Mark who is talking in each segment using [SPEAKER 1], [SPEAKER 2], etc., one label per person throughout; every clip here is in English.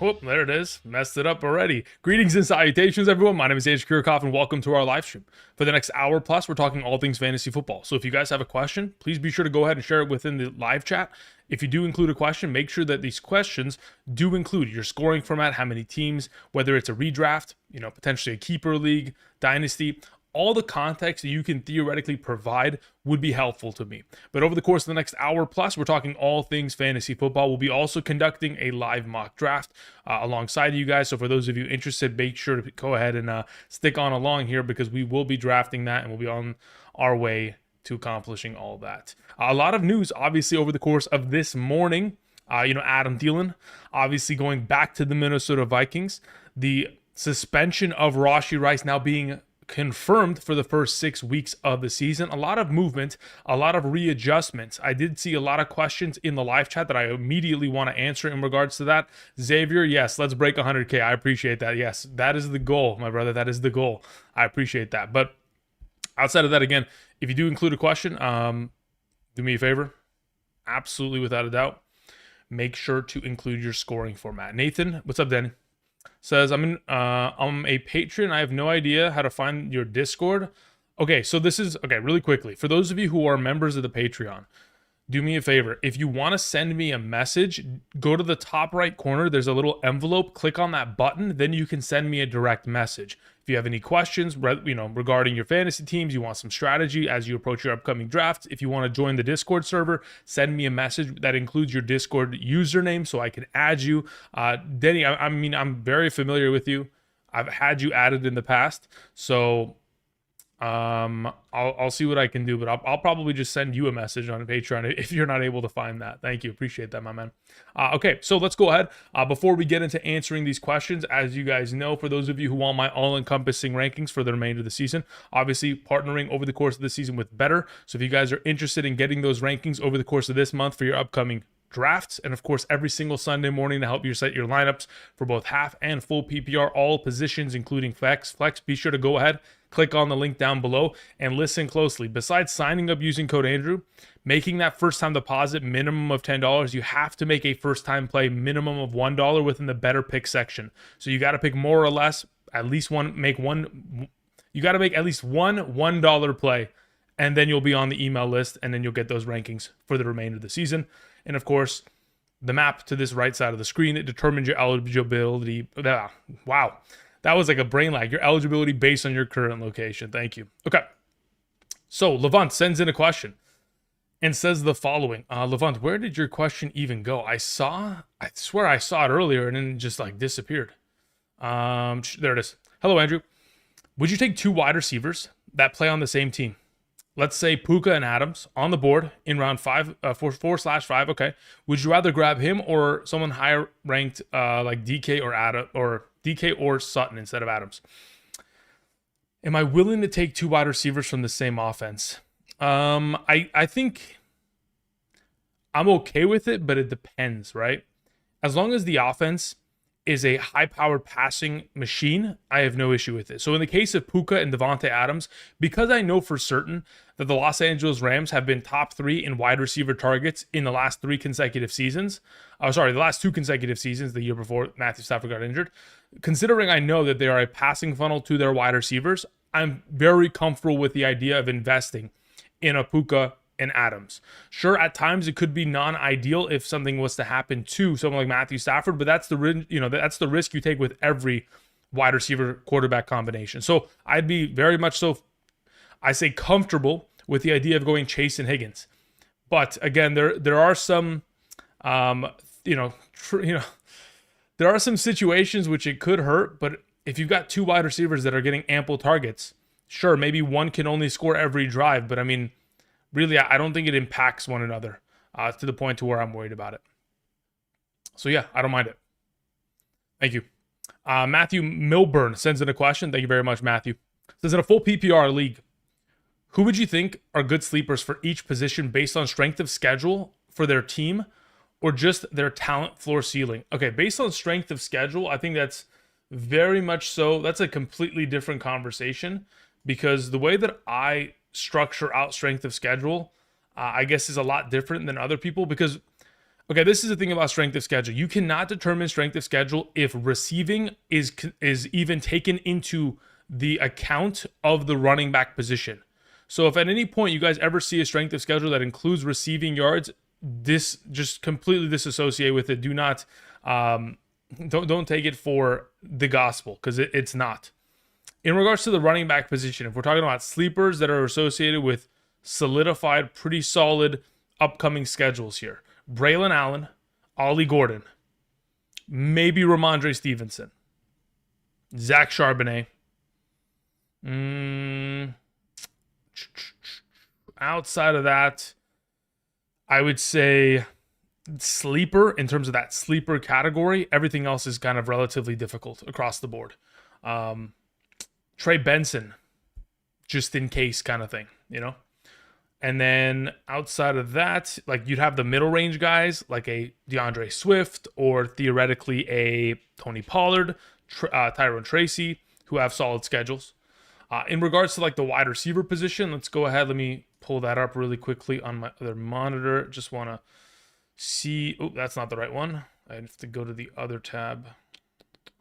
[SPEAKER 1] Oh, there it is. Messed it up already. Greetings and salutations, everyone. My name is Andrew Kirchhoff, and welcome to our live stream. For the next hour plus, we're talking all things fantasy football. So if you guys have a question, please be sure to go ahead and share it within the live chat. If you do include a question, make sure that these questions do include your scoring format, how many teams, whether it's a redraft, potentially a keeper league, dynasty. All the context that you can theoretically provide would be helpful to me. But over the course of the next hour plus, we're talking all things fantasy football. We'll be also conducting a live mock draft alongside you guys. So for those of you interested, make sure to go ahead and stick on along here because we will be drafting that and we'll be on our way to accomplishing all that. A lot of news, obviously, over the course of this morning. Adam Thielen, obviously going back to the Minnesota Vikings. The suspension of Rashee Rice now being confirmed for the first 6 weeks of the season. A lot of movement, a lot of readjustments. I did see a lot of questions in the live chat that I immediately want to answer in regards to that. Xavier, yes, let's break 100K. I appreciate that. Yes, that is the goal, my brother. That is the goal. I appreciate that. But outside of that, again, if you do include a question, do me a favor. Absolutely, without a doubt. Make sure to include your scoring format. Nathan, what's up, Danny? Says, I'm a patron. I have no idea how to find your Discord. Okay, so this is, really quickly. For those of you who are members of the Patreon, do me a favor. If you want to send me a message, go to the top right corner. There's a little envelope. Click on that button. Then you can send me a direct message. If you have any questions, regarding your fantasy teams, you want some strategy as you approach your upcoming drafts. If you want to join the Discord server, send me a message that includes your Discord username so I can add you. Denny, I'm very familiar with you. I've had you added in the past, so I'll see what I can do, but I'll probably just send you a message on Patreon if you're not able to find that. Thank you. Appreciate that, my man. Okay, so let's go ahead. Before we get into answering these questions, as you guys know, for those of you who want my all-encompassing rankings for the remainder of the season, obviously partnering over the course of the season with Betr. So if you guys are interested in getting those rankings over the course of this month for your upcoming drafts, and of course every single Sunday morning to help you set your lineups for both half and full PPR, all positions including flex, be sure to go ahead, click on the link down below and listen closely. Besides signing up using code Andrew, making that first time deposit minimum of $10, you have to make a first time play minimum of $1 within the Betr Picks section. So you got to pick more or less, at least one, you got to make at least one $1 play, and then you'll be on the email list, and then you'll get those rankings for the remainder of the season. And of course, the map to this right side of the screen, it determines your eligibility. Wow. That was like a brain lag. Your eligibility based on your current location. Thank you. Okay. So Levant sends in a question and says the following. Levant, where did your question even go? I swear I saw it earlier and then it just like disappeared. There it is. Hello, Andrew. Would you take two wide receivers that play on the same team? Let's say Puka and Adams on the board in round 4/5. Okay. Would you rather grab him or someone higher ranked like DK or DK or Sutton instead of Adams? Am I willing to take two wide receivers from the same offense? I think I'm okay with it, but it depends, right? As long as the offense is a high-powered passing machine, I have no issue with it. So in the case of Puka and Devontae Adams, because I know for certain that the Los Angeles Rams have been top 3 in wide receiver targets in the last 3 consecutive seasons. The last 2 consecutive seasons, the year before Matthew Stafford got injured. Considering I know that they are a passing funnel to their wide receivers, I'm very comfortable with the idea of investing in a Puka and Adams. Sure, at times it could be non-ideal if something was to happen to someone like Matthew Stafford, but that's the risk you take with every wide receiver quarterback combination. So I'd be very much so, I say, comfortable with the idea of going Chase and Higgins. But again, there are some there are some situations which it could hurt, but if you've got two wide receivers that are getting ample targets, sure, maybe one can only score every drive, but I mean, really, I don't think it impacts one another to the point to where I'm worried about it. So yeah, I don't mind it. Thank you. Matthew Milburn sends in a question. Thank you very much, Matthew. Says, in a full PPR league, who would you think are good sleepers for each position based on strength of schedule for their team or just their talent floor ceiling? Okay, based on strength of schedule, I think that's very much so. That's a completely different conversation because the way that I structure out strength of schedule, I guess is a lot different than other people because Okay, this is the thing about strength of schedule. You cannot determine strength of schedule if receiving is even taken into the account of the running back position. So if at any point you guys ever see a strength of schedule that includes receiving yards, this just completely disassociate with it. Do not don't take it for the gospel, because it's not. In regards to the running back position, if we're talking about sleepers that are associated with solidified, pretty solid upcoming schedules here, Braylon Allen, Ollie Gordon, maybe Ramondre Stevenson, Zach Charbonnet. Outside of that, I would say sleeper, in terms of that sleeper category. Everything else is kind of relatively difficult across the board. Trey Benson, just in case kind of thing, you know? And then outside of that, like, you'd have the middle range guys like a DeAndre Swift, or theoretically a Tony Pollard, Tyrone Tracy, who have solid schedules. In regards to like the wide receiver position, let's go ahead. Let me pull that up really quickly on my other monitor. Just want to see. Oh, that's not the right one. I have to go to the other tab.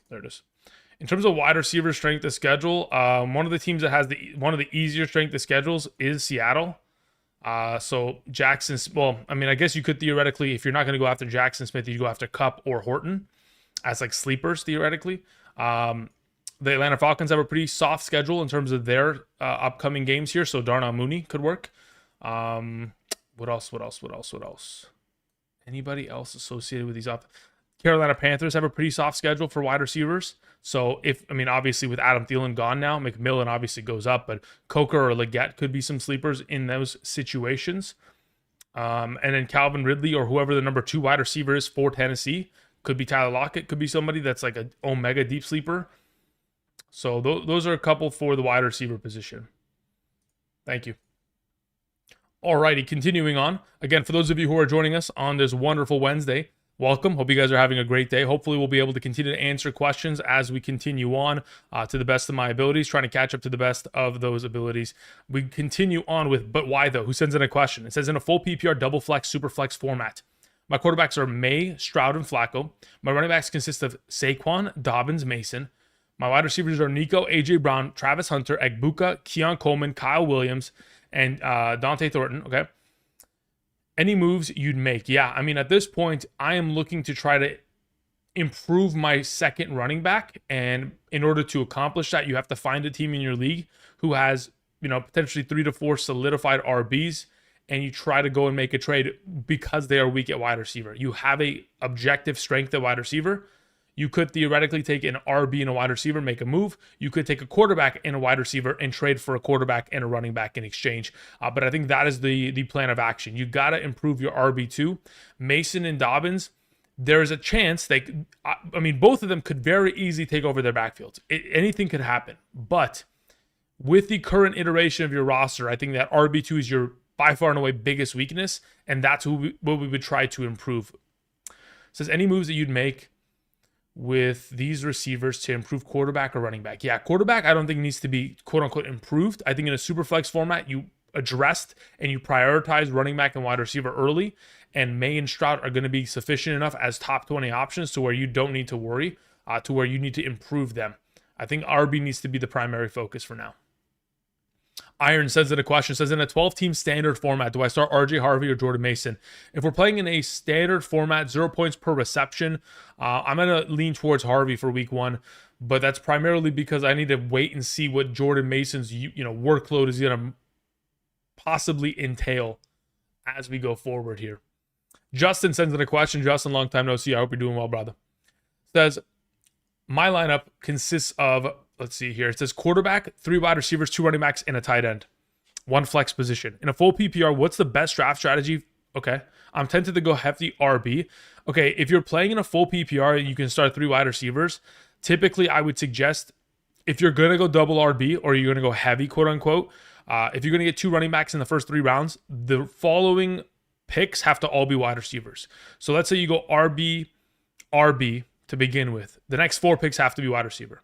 [SPEAKER 1] There it is. In terms of wide receiver strength of schedule, one of the teams that has one of the easier strength of schedules is Seattle. So Jackson's, well, I mean, I guess you could theoretically, if you're not going to go after Jackson Smith, you go after Kupp or Horton as like sleepers theoretically. The Atlanta Falcons have a pretty soft schedule in terms of their upcoming games here, so Darnell Mooney could work. What else? Anybody else associated with these Carolina Panthers have a pretty soft schedule for wide receivers. So obviously with Adam Thielen gone now, McMillan obviously goes up, but Coker or Leggett could be some sleepers in those situations. And then Calvin Ridley, or whoever the number 2 wide receiver is for Tennessee, could be Tyler Lockett, could be somebody that's like an omega deep sleeper. So those are a couple for the wide receiver position. Thank you. Alrighty, continuing on. Again, for those of you who are joining us on this wonderful Wednesday, welcome. Hope you guys are having a great day. Hopefully we'll be able to continue to answer questions as we continue on to the best of my abilities, trying to catch up to the best of those abilities. We continue on with, but why though? Who sends in a question? It says, in a full PPR double flex, super flex format, my quarterbacks are May, Stroud, and Flacco. My running backs consist of Saquon, Dobbins, Mason. My wide receivers are Nico, AJ Brown, Travis Hunter, Egbuka, Keon Coleman, Kyle Williams, and Dante Thornton. Okay. Any moves you'd make? Yeah, I mean, at this point, I am looking to try to improve my second running back. And in order to accomplish that, you have to find a team in your league who has, potentially 3 to 4 solidified RBs, and you try to go and make a trade because they are weak at wide receiver. You have a objective strength at wide receiver. You could theoretically take an RB and a wide receiver, make a move. You could take a quarterback and a wide receiver and trade for a quarterback and a running back in exchange. But I think that is the plan of action. You got to improve your RB2. Mason and Dobbins, there's a chance both of them could very easily take over their backfields. Anything could happen. But with the current iteration of your roster, I think that RB2 is your by far and away biggest weakness, and that's what we would try to improve. It says, any moves that you'd make with these receivers to improve quarterback or running back? Yeah, quarterback I don't think needs to be quote unquote improved. I think in a super flex format, you addressed and you prioritize running back and wide receiver early, and May and Stroud are going to be sufficient enough as top 20 options to where you don't need to worry, to where you need to improve them. I think RB needs to be the primary focus for now. Iron sends in a question, says, in a 12-team standard format, do I start RJ Harvey or Jordan Mason? If we're playing in a standard format, 0 points per reception, I'm going to lean towards Harvey for week 1, but that's primarily because I need to wait and see what Jordan Mason's workload is going to possibly entail as we go forward here. Justin sends in a question. Justin, long time no see. I hope you're doing well, brother. Says, my lineup consists of, let's see here. It says quarterback, 3 wide receivers, 2 running backs, and a tight end. 1 flex position. In a full PPR, what's the best draft strategy? Okay. I'm tempted to go hefty RB. Okay. If you're playing in a full PPR and you can start 3 wide receivers, typically I would suggest, if you're going to go double RB or you're going to go heavy, quote unquote, if you're going to get 2 running backs in the first 3 rounds, the following picks have to all be wide receivers. So let's say you go RB to begin with. The next 4 picks have to be wide receiver.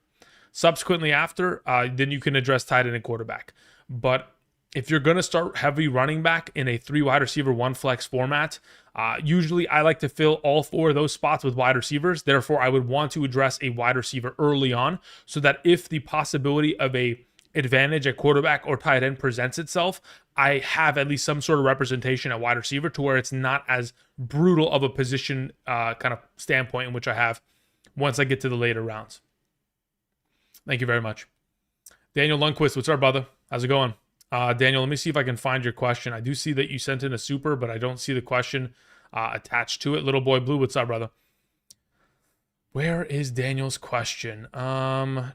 [SPEAKER 1] Subsequently after, then you can address tight end and quarterback. But if you're going to start heavy running back in a 3 wide receiver, 1 flex format, usually I like to fill all 4 of those spots with wide receivers. Therefore, I would want to address a wide receiver early on so that if the possibility of a advantage at quarterback or tight end presents itself, I have at least some sort of representation at wide receiver to where it's not as brutal of a position kind of standpoint in which I have once I get to the later rounds. Thank you very much. Daniel Lundquist, what's up, brother? How's it going? Daniel, let me see if I can find your question. I do see that you sent in a super, but I don't see the question attached to it. Little boy blue, what's up, brother? Where is Daniel's question? There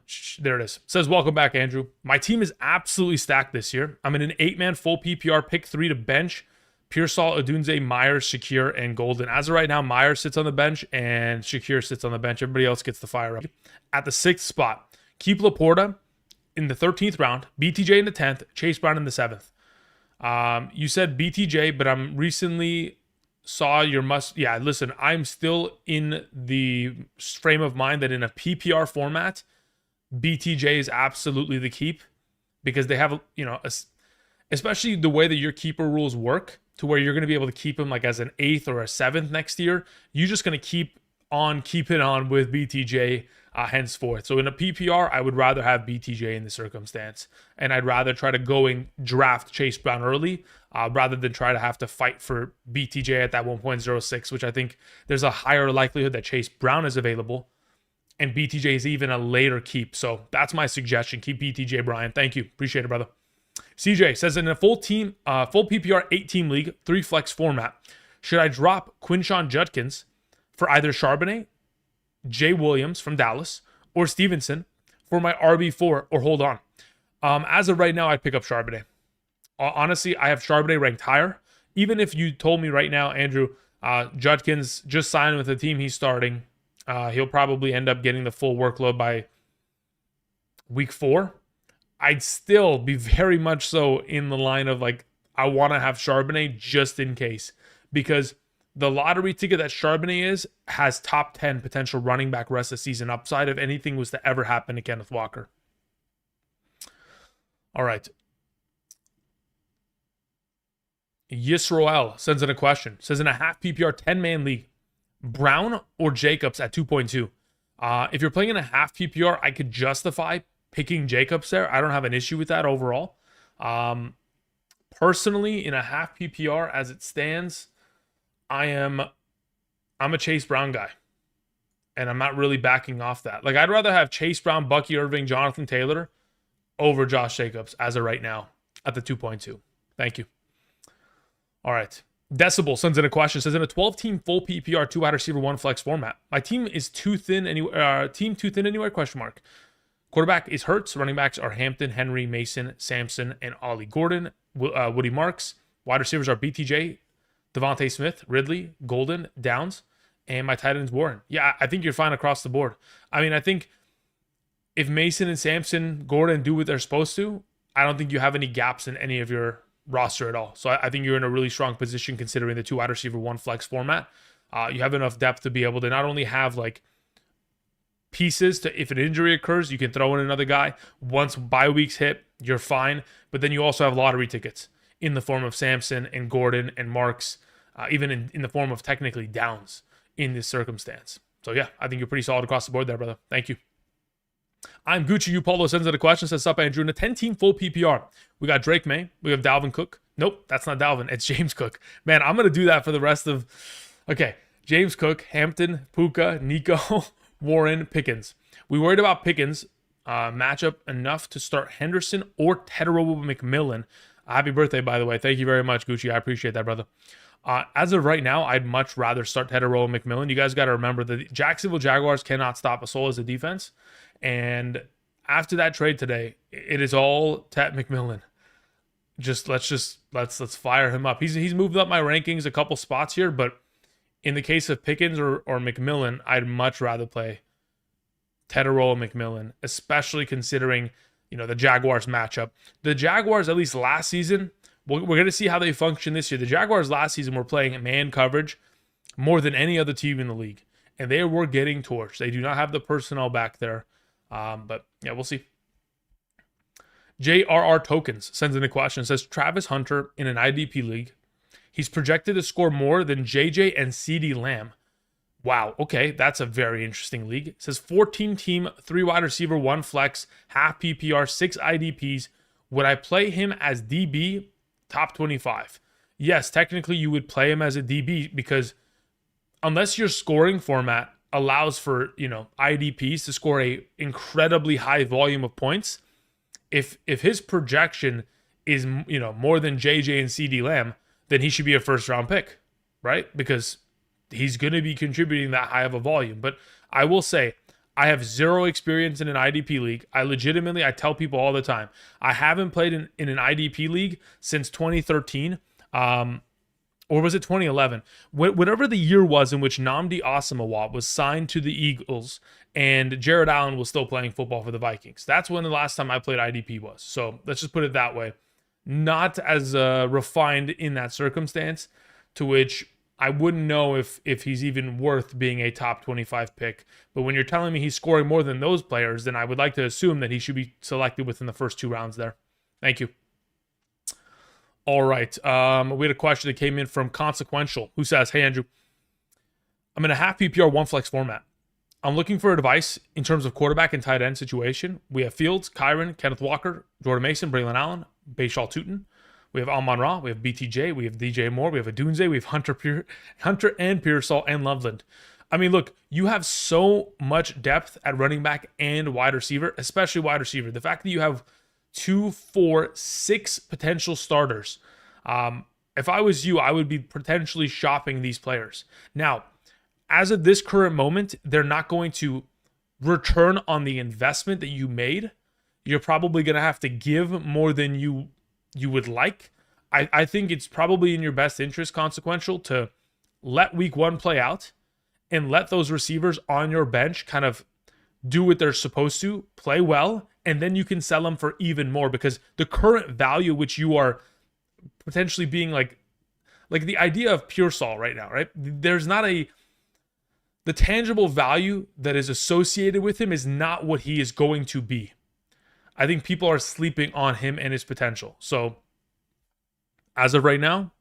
[SPEAKER 1] it is. It says, welcome back, Andrew. My team is absolutely stacked this year. I'm in an 8-man full PPR, pick 3 to bench. Pearsall, Odunze, Myers, Shakir, and Golden. As of right now, Myers sits on the bench and Shakir sits on the bench. Everybody else gets the fire up. At the 6th spot, keep Laporta in the 13th round, BTJ in the 10th, Chase Brown in the 7th. You said BTJ, but I'm recently saw your yeah, listen, I'm still in the frame of mind that in a PPR format, BTJ is absolutely the keep because they have, especially the way that your keeper rules work to where you're going to be able to keep him like as an 8th or a 7th next year. You're just going to keep it on with BTJ henceforth. So in a PPR, I would rather have BTJ in the circumstance, and I'd rather try to go and draft Chase Brown early rather than try to have to fight for BTJ at that 1.06, which I think there's a higher likelihood that Chase Brown is available, and BTJ is even a later keep. So that's my suggestion. Keep BTJ, Brian. Thank you. Appreciate it, brother. CJ says, in a full PPR 8-team league, 3 flex format, should I drop Quinshon Judkins for either Charbonnet, Jay Williams from Dallas, or Stevenson for my RB4, or hold on? As of right now, I'd pick up Charbonnet. Honestly, I have Charbonnet ranked higher. Even if you told me right now, Andrew, Judkins just signed with the team he's starting, he'll probably end up getting the full workload by week 4. I'd still be very much so in the line of like, I want to have Charbonnet just in case, because the lottery ticket that Charbonnet has top 10 potential running back rest of season upside if anything was to ever happen to Kenneth Walker. All right. Yisroel sends in a question. Says, in a half PPR 10-man league, Brown or Jacobs at 2.2. If you're playing in a half PPR, I could justify picking Jacobs there. I don't have an issue with that overall. Personally, in a half PPR as it stands, I'm a Chase Brown guy, and I'm not really backing off that. Like, I'd rather have Chase Brown, Bucky Irving, Jonathan Taylor over Josh Jacobs as of right now at the 2.2. Thank you. All right. Decibel sends in a question. Says, in a 12-team full PPR 2 wide receiver 1 flex format, my team is too thin anywhere. Question mark. Quarterback is Hurts. Running backs are Hampton, Henry, Mason, Sampson, and Ollie Gordon. Woody Marks. Wide receivers are BTJ, Devontae Smith, Ridley, Golden, Downs, and my tight end's Warren. Yeah, I think you're fine across the board. I mean, I think if Mason and Sampson, Gordon do what they're supposed to, I don't think you have any gaps in any of your roster at all. So I think you're in a really strong position considering the 2 wide receiver 1 flex format. You have enough depth to be able to not only have like pieces to, if an injury occurs, you can throw in another guy. Once bye weeks hit, you're fine. But then you also have lottery tickets in the form of Sampson and Gordon and Marks, even in the form of technically Downs in this circumstance. So yeah, I think you're pretty solid across the board there, brother. Thank you. I'm Gucci. You Paulo sends in a question. Says, sup, Andrew. In a 10-team full PPR, we got Drake May. We have Dalvin Cook. Nope, that's not Dalvin. It's James Cook. Man, I'm going to do that for the rest of... Okay, James Cook, Hampton, Puka, Nico, Warren, Pickens. We worried about Pickens matchup enough to start Henderson or Tedorobo McMillan. Happy birthday, by the way. Thank you very much, Gucci. I appreciate that, brother. As of right now, I'd much rather start Tedorobo McMillan. You guys got to remember that the Jacksonville Jaguars cannot stop a soul as a defense. And after that trade today, it is all Ted McMillan. Let's fire him up. He's moved up my rankings a couple spots here, but in the case of Pickens or McMillan, I'd much rather play Tedorobo McMillan, especially considering the Jaguars matchup. The Jaguars, at least last season, we're going to see how they function this year. The Jaguars last season were playing man coverage more than any other team in the league, and they were getting torched. They do not have the personnel back there, but yeah, we'll see. JRR Tokens sends in a question. Says Travis Hunter in an IDP league. He's projected to score more than JJ and CeeDee Lamb. Wow, okay, that's a very interesting league. It says 14 team, 3 wide receiver, 1 flex, half PPR, 6 IDPs. Would I play him as DB top 25? Yes, technically you would play him as a DB because unless your scoring format allows for, IDPs to score a incredibly high volume of points, if his projection is, more than JJ and CeeDee Lamb, then he should be a first round pick, right? Because he's going to be contributing that high of a volume. But I will say, I have zero experience in an IDP league. I tell people all the time, I haven't played in an IDP league since 2013. Or was it 2011? Whatever the year was in which Nnamdi Asomugha was signed to the Eagles and Jared Allen was still playing football for the Vikings. That's when the last time I played IDP was. So let's just put it that way. Not as refined in that circumstance, to which I wouldn't know if he's even worth being a top 25 pick. But when you're telling me he's scoring more than those players, then I would like to assume that he should be selected within the first 2 rounds there. Thank you. All right. We had a question that came in from Consequential, who says, "Hey, Andrew, I'm in a half PPR 1 flex format. I'm looking for advice in terms of quarterback and tight end situation. We have Fields, Kyron, Kenneth Walker, Jordan Mason, Braylon Allen, Bayshal Tootin. We have Amon-Ra, we have BTJ, we have DJ Moore, we have Adunze, we have Hunter and Pearsall and Loveland." I mean, look, you have so much depth at running back and wide receiver, especially wide receiver. The fact that you have 2, 4, 6 potential starters. If I was you, I would be potentially shopping these players. Now, as of this current moment, they're not going to return on the investment that you made. You're probably going to have to give more than you would like. I think it's probably in your best interest, Consequential, to let week 1 play out and let those receivers on your bench kind of do what they're supposed to, play well, and then you can sell them for even more, because the current value which you are potentially being like the idea of Pearsall right now, right? There's not the tangible value that is associated with him is not what he is going to be. I think people are sleeping on him and his potential. So as of right now,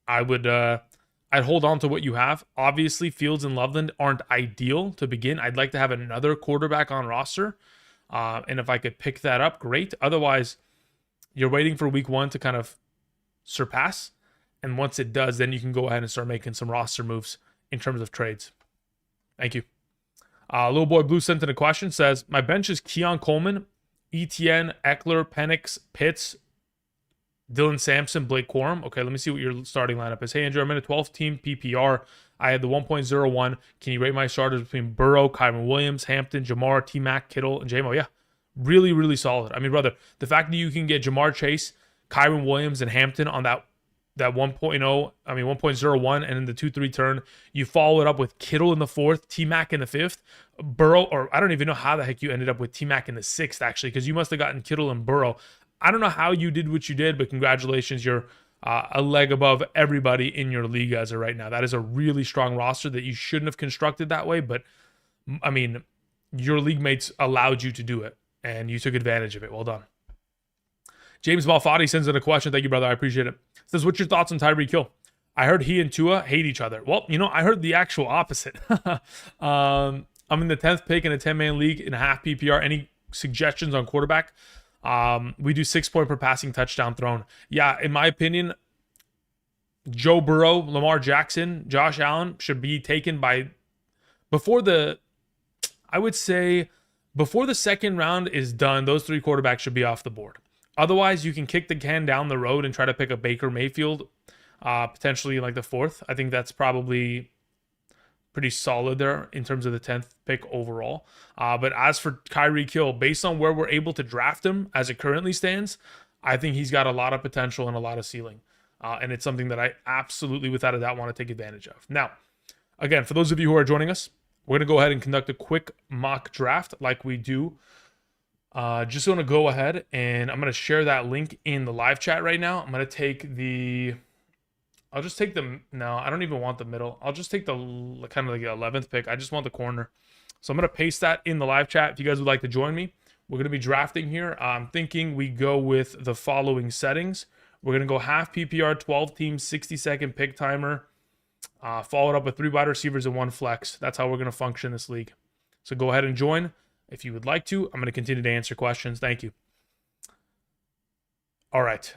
[SPEAKER 1] I'd hold on to what you have. Obviously, Fields and Loveland aren't ideal to begin. I'd like to have another quarterback on roster. And if I could pick that up, great. Otherwise, you're waiting for week 1 to kind of surpass. And once it does, then you can go ahead and start making some roster moves in terms of trades. Thank you. Little Boy Blue sent in a question, says, "My bench is Keon Coleman, Etienne, Eckler, Penix, Pitts, Dylan Sampson, Blake Corum." Okay, let me see what your starting lineup is. "Hey, Andrew, I'm in a 12-team PPR. I had the 1.01. Can you rate my starters between Burrow, Kyron Williams, Hampton, Jamar, T-Mac, Kittle, and J-Mo?" Yeah, really, really solid. I mean, brother, the fact that you can get Jamar Chase, Kyron Williams, and Hampton on that 1.01, and in the 2-3 turn, you follow it up with Kittle in the 4th, T-Mac in the 5th, Burrow, or I don't even know how the heck you ended up with T-Mac in the 6th, actually, because you must have gotten Kittle and Burrow. I don't know how you did what you did, but congratulations. You're a leg above everybody in your league as of right now. That is a really strong roster that you shouldn't have constructed that way, but I mean, your league mates allowed you to do it, and you took advantage of it. Well done. James Malfatti sends in a question. Thank you, brother. I appreciate it. Says, "What's your thoughts on Tyreek Hill? I heard he and Tua hate each other." Well, I heard the actual opposite. I'm in the 10th pick in a 10-man league in a half PPR. Any suggestions on quarterback? We do 6 point per passing touchdown thrown. Yeah, in my opinion, Joe Burrow, Lamar Jackson, Josh Allen should be taken before the second round is done. Those 3 quarterbacks should be off the board. Otherwise, you can kick the can down the road and try to pick up Baker Mayfield, potentially in like the 4th. I think that's probably pretty solid there in terms of the 10th pick overall. But as for Tyreek Hill, based on where we're able to draft him as it currently stands, I think he's got a lot of potential and a lot of ceiling. And it's something that I absolutely, without a doubt, want to take advantage of. Now, again, for those of you who are joining us, we're going to go ahead and conduct a quick mock draft like we do. Just going to go ahead and I'm going to share that link in the live chat right now. I'm going to take no, I don't even want the middle. I'll just take the kind of like the 11th pick. I just want the corner. So I'm going to paste that in the live chat. If you guys would like to join me, We're going to be drafting here. I'm thinking we go with the following settings. We're going to go half PPR, 12 teams, 60-second pick timer, followed up with 3 wide receivers and 1 flex. That's how we're going to function this league. So go ahead and join if you would like to. I'm going to continue to answer questions. Thank you. All right.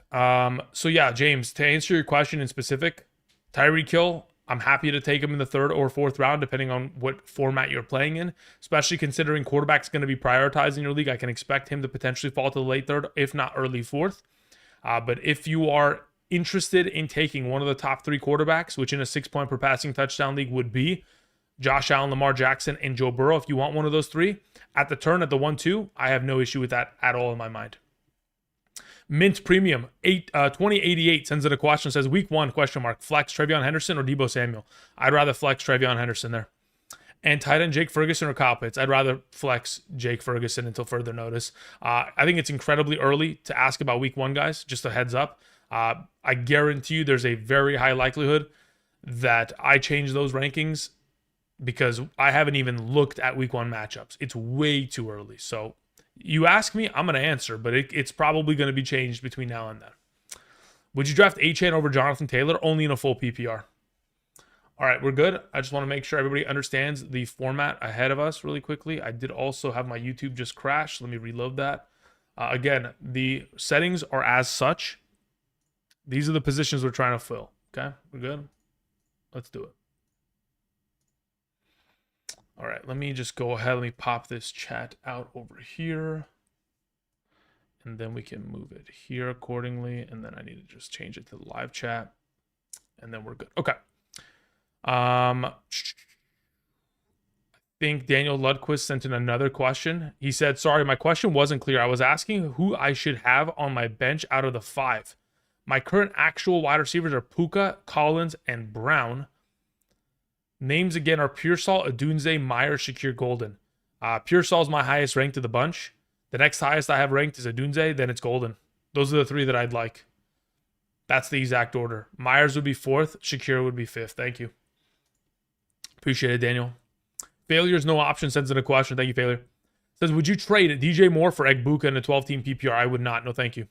[SPEAKER 1] So yeah, James, to answer your question in specific, Tyreek Hill, I'm happy to take him in the 3rd or 4th round, depending on what format you're playing in, especially considering quarterback's going to be prioritized in your league. I can expect him to potentially fall to the late 3rd, if not early 4th. But if you are interested in taking one of the top 3 quarterbacks, which in a 6-point per passing touchdown league would be Josh Allen, Lamar Jackson, and Joe Burrow, if you want one of those 3, at the turn at the 1-2, I have no issue with that at all in my mind. Mint Premium 2088 sends in a question, says week 1 question mark flex Trevion Henderson or Deebo Samuel. I'd rather flex Trevion Henderson there. And tight end Jake Ferguson or Kyle Pitts. I'd rather flex Jake Ferguson until further notice. I think it's incredibly early to ask about week 1, guys. Just a heads up. I guarantee you there's a very high likelihood that I change those rankings because I haven't even looked at week 1 matchups. It's way too early. So you ask me, I'm going to answer, but it's probably going to be changed between now and then. Would you draft Achane over Jonathan Taylor? Only in a full PPR. All right, we're good. I just want to make sure everybody understands the format ahead of us really quickly. I did also have my YouTube just crash. Let me reload that. Again, the settings are as such. These are the positions we're trying to fill. Okay, we're good. Let's do it. All right, let me just go ahead. Let me pop this chat out over here. And then we can move it here accordingly. And then I need to just change it to the live chat. And then we're good. Okay. I think Daniel Ludquist sent in another question. He said, sorry, my question wasn't clear. I was asking who I should have on my bench out of the 5. My current actual wide receivers are Puka, Collins, and Brown. Names again are Pearsall, Adunze, Myers, Shakir Golden. Pearsall is my highest ranked of the bunch. The next highest I have ranked is Adunze, then it's Golden. Those are the 3 that I'd like. That's the exact order. Myers would be 4th, Shakir would be 5th. Thank you. Appreciate it, Daniel. Failure is no option sends in a question. Thank you, Failure. Says, would you trade DJ Moore for Egbuka in a 12-team PPR? I would not. No, thank you.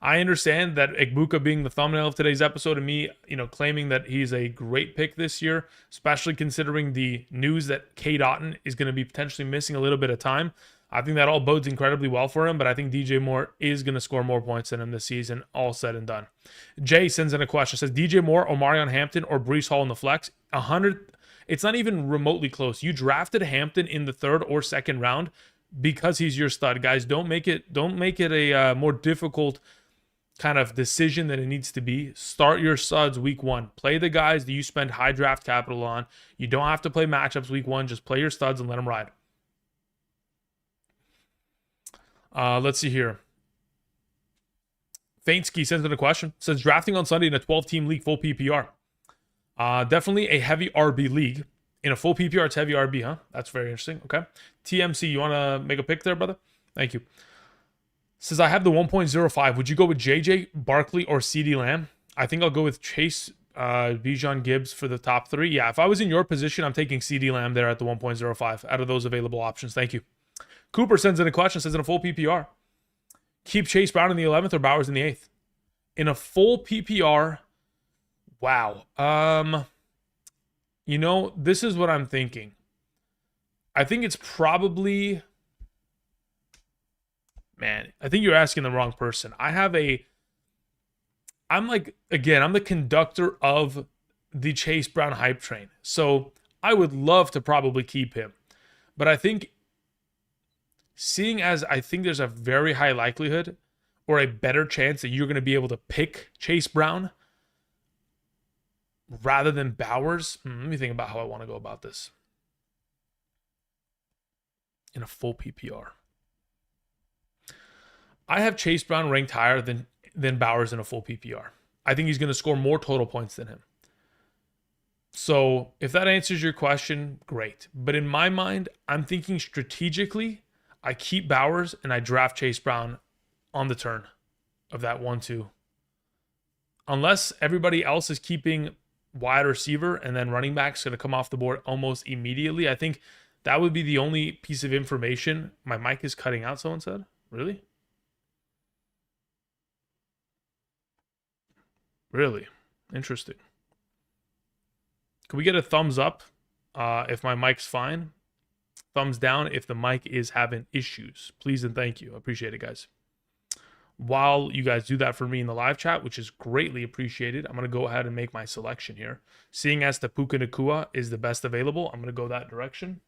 [SPEAKER 1] I understand that Egbuka being the thumbnail of today's episode and me, claiming that he's a great pick this year, especially considering the news that Cade Otton is going to be potentially missing a little bit of time. I think that all bodes incredibly well for him, but I think DJ Moore is going to score more points than him this season, all said and done. Jay sends in a question. Says, DJ Moore, Omarion Hampton, or Breece Hall in the flex? 100. It's not even remotely close. You drafted Hampton in the 3rd or 2nd round because he's your stud. Guys, don't make it a more difficult kind of decision than it needs to be. Start your studs week 1. Play the guys that you spend high draft capital on. You don't have to play matchups week 1. Just play your studs and let them ride. Let's see here. Feintsky sends in a question. Says, drafting on Sunday in a 12-team league full PPR. Definitely a heavy RB league. In a full PPR, it's heavy RB, huh? That's very interesting. Okay. TMC, you want to make a pick there, brother? Thank you. Says, I have the 1.05. Would you go with JJ, Barkley, or CeeDee Lamb? I think I'll go with Chase, Bijan Gibbs for the top 3. Yeah, if I was in your position, I'm taking CeeDee Lamb there at the 1.05 out of those available options. Thank you. Cooper sends in a question. Says, in a full PPR, keep Chase Brown in the 11th or Bowers in the 8th? In a full PPR, wow. This is what I'm thinking. I think it's probably... Man, I think you're asking the wrong person. I'm the conductor of the Chase Brown hype train. So I would love to probably keep him. But I think, seeing as I think there's a very high likelihood or a better chance that you're going to be able to pick Chase Brown rather than Bowers. Let me think about how I want to go about this. In a full PPR. I have Chase Brown ranked higher than Bowers in a full PPR. I think he's going to score more total points than him. So if that answers your question, great. But in my mind, I'm thinking strategically, I keep Bowers and I draft Chase Brown on the turn of that 1-2. Unless everybody else is keeping wide receiver and then running back's going to come off the board almost immediately, I think That would be the only piece of information. My mic is cutting out, someone said. Really? Really? Interesting. Can we get a thumbs up if my mic's fine? Thumbs down if the mic is having issues. Please and thank you. I appreciate it, guys. While you guys do that for me in the live chat, which is greatly appreciated, I'm going to go ahead and make my selection here. Seeing as the Puka Nacua is the best available, I'm going to go that direction.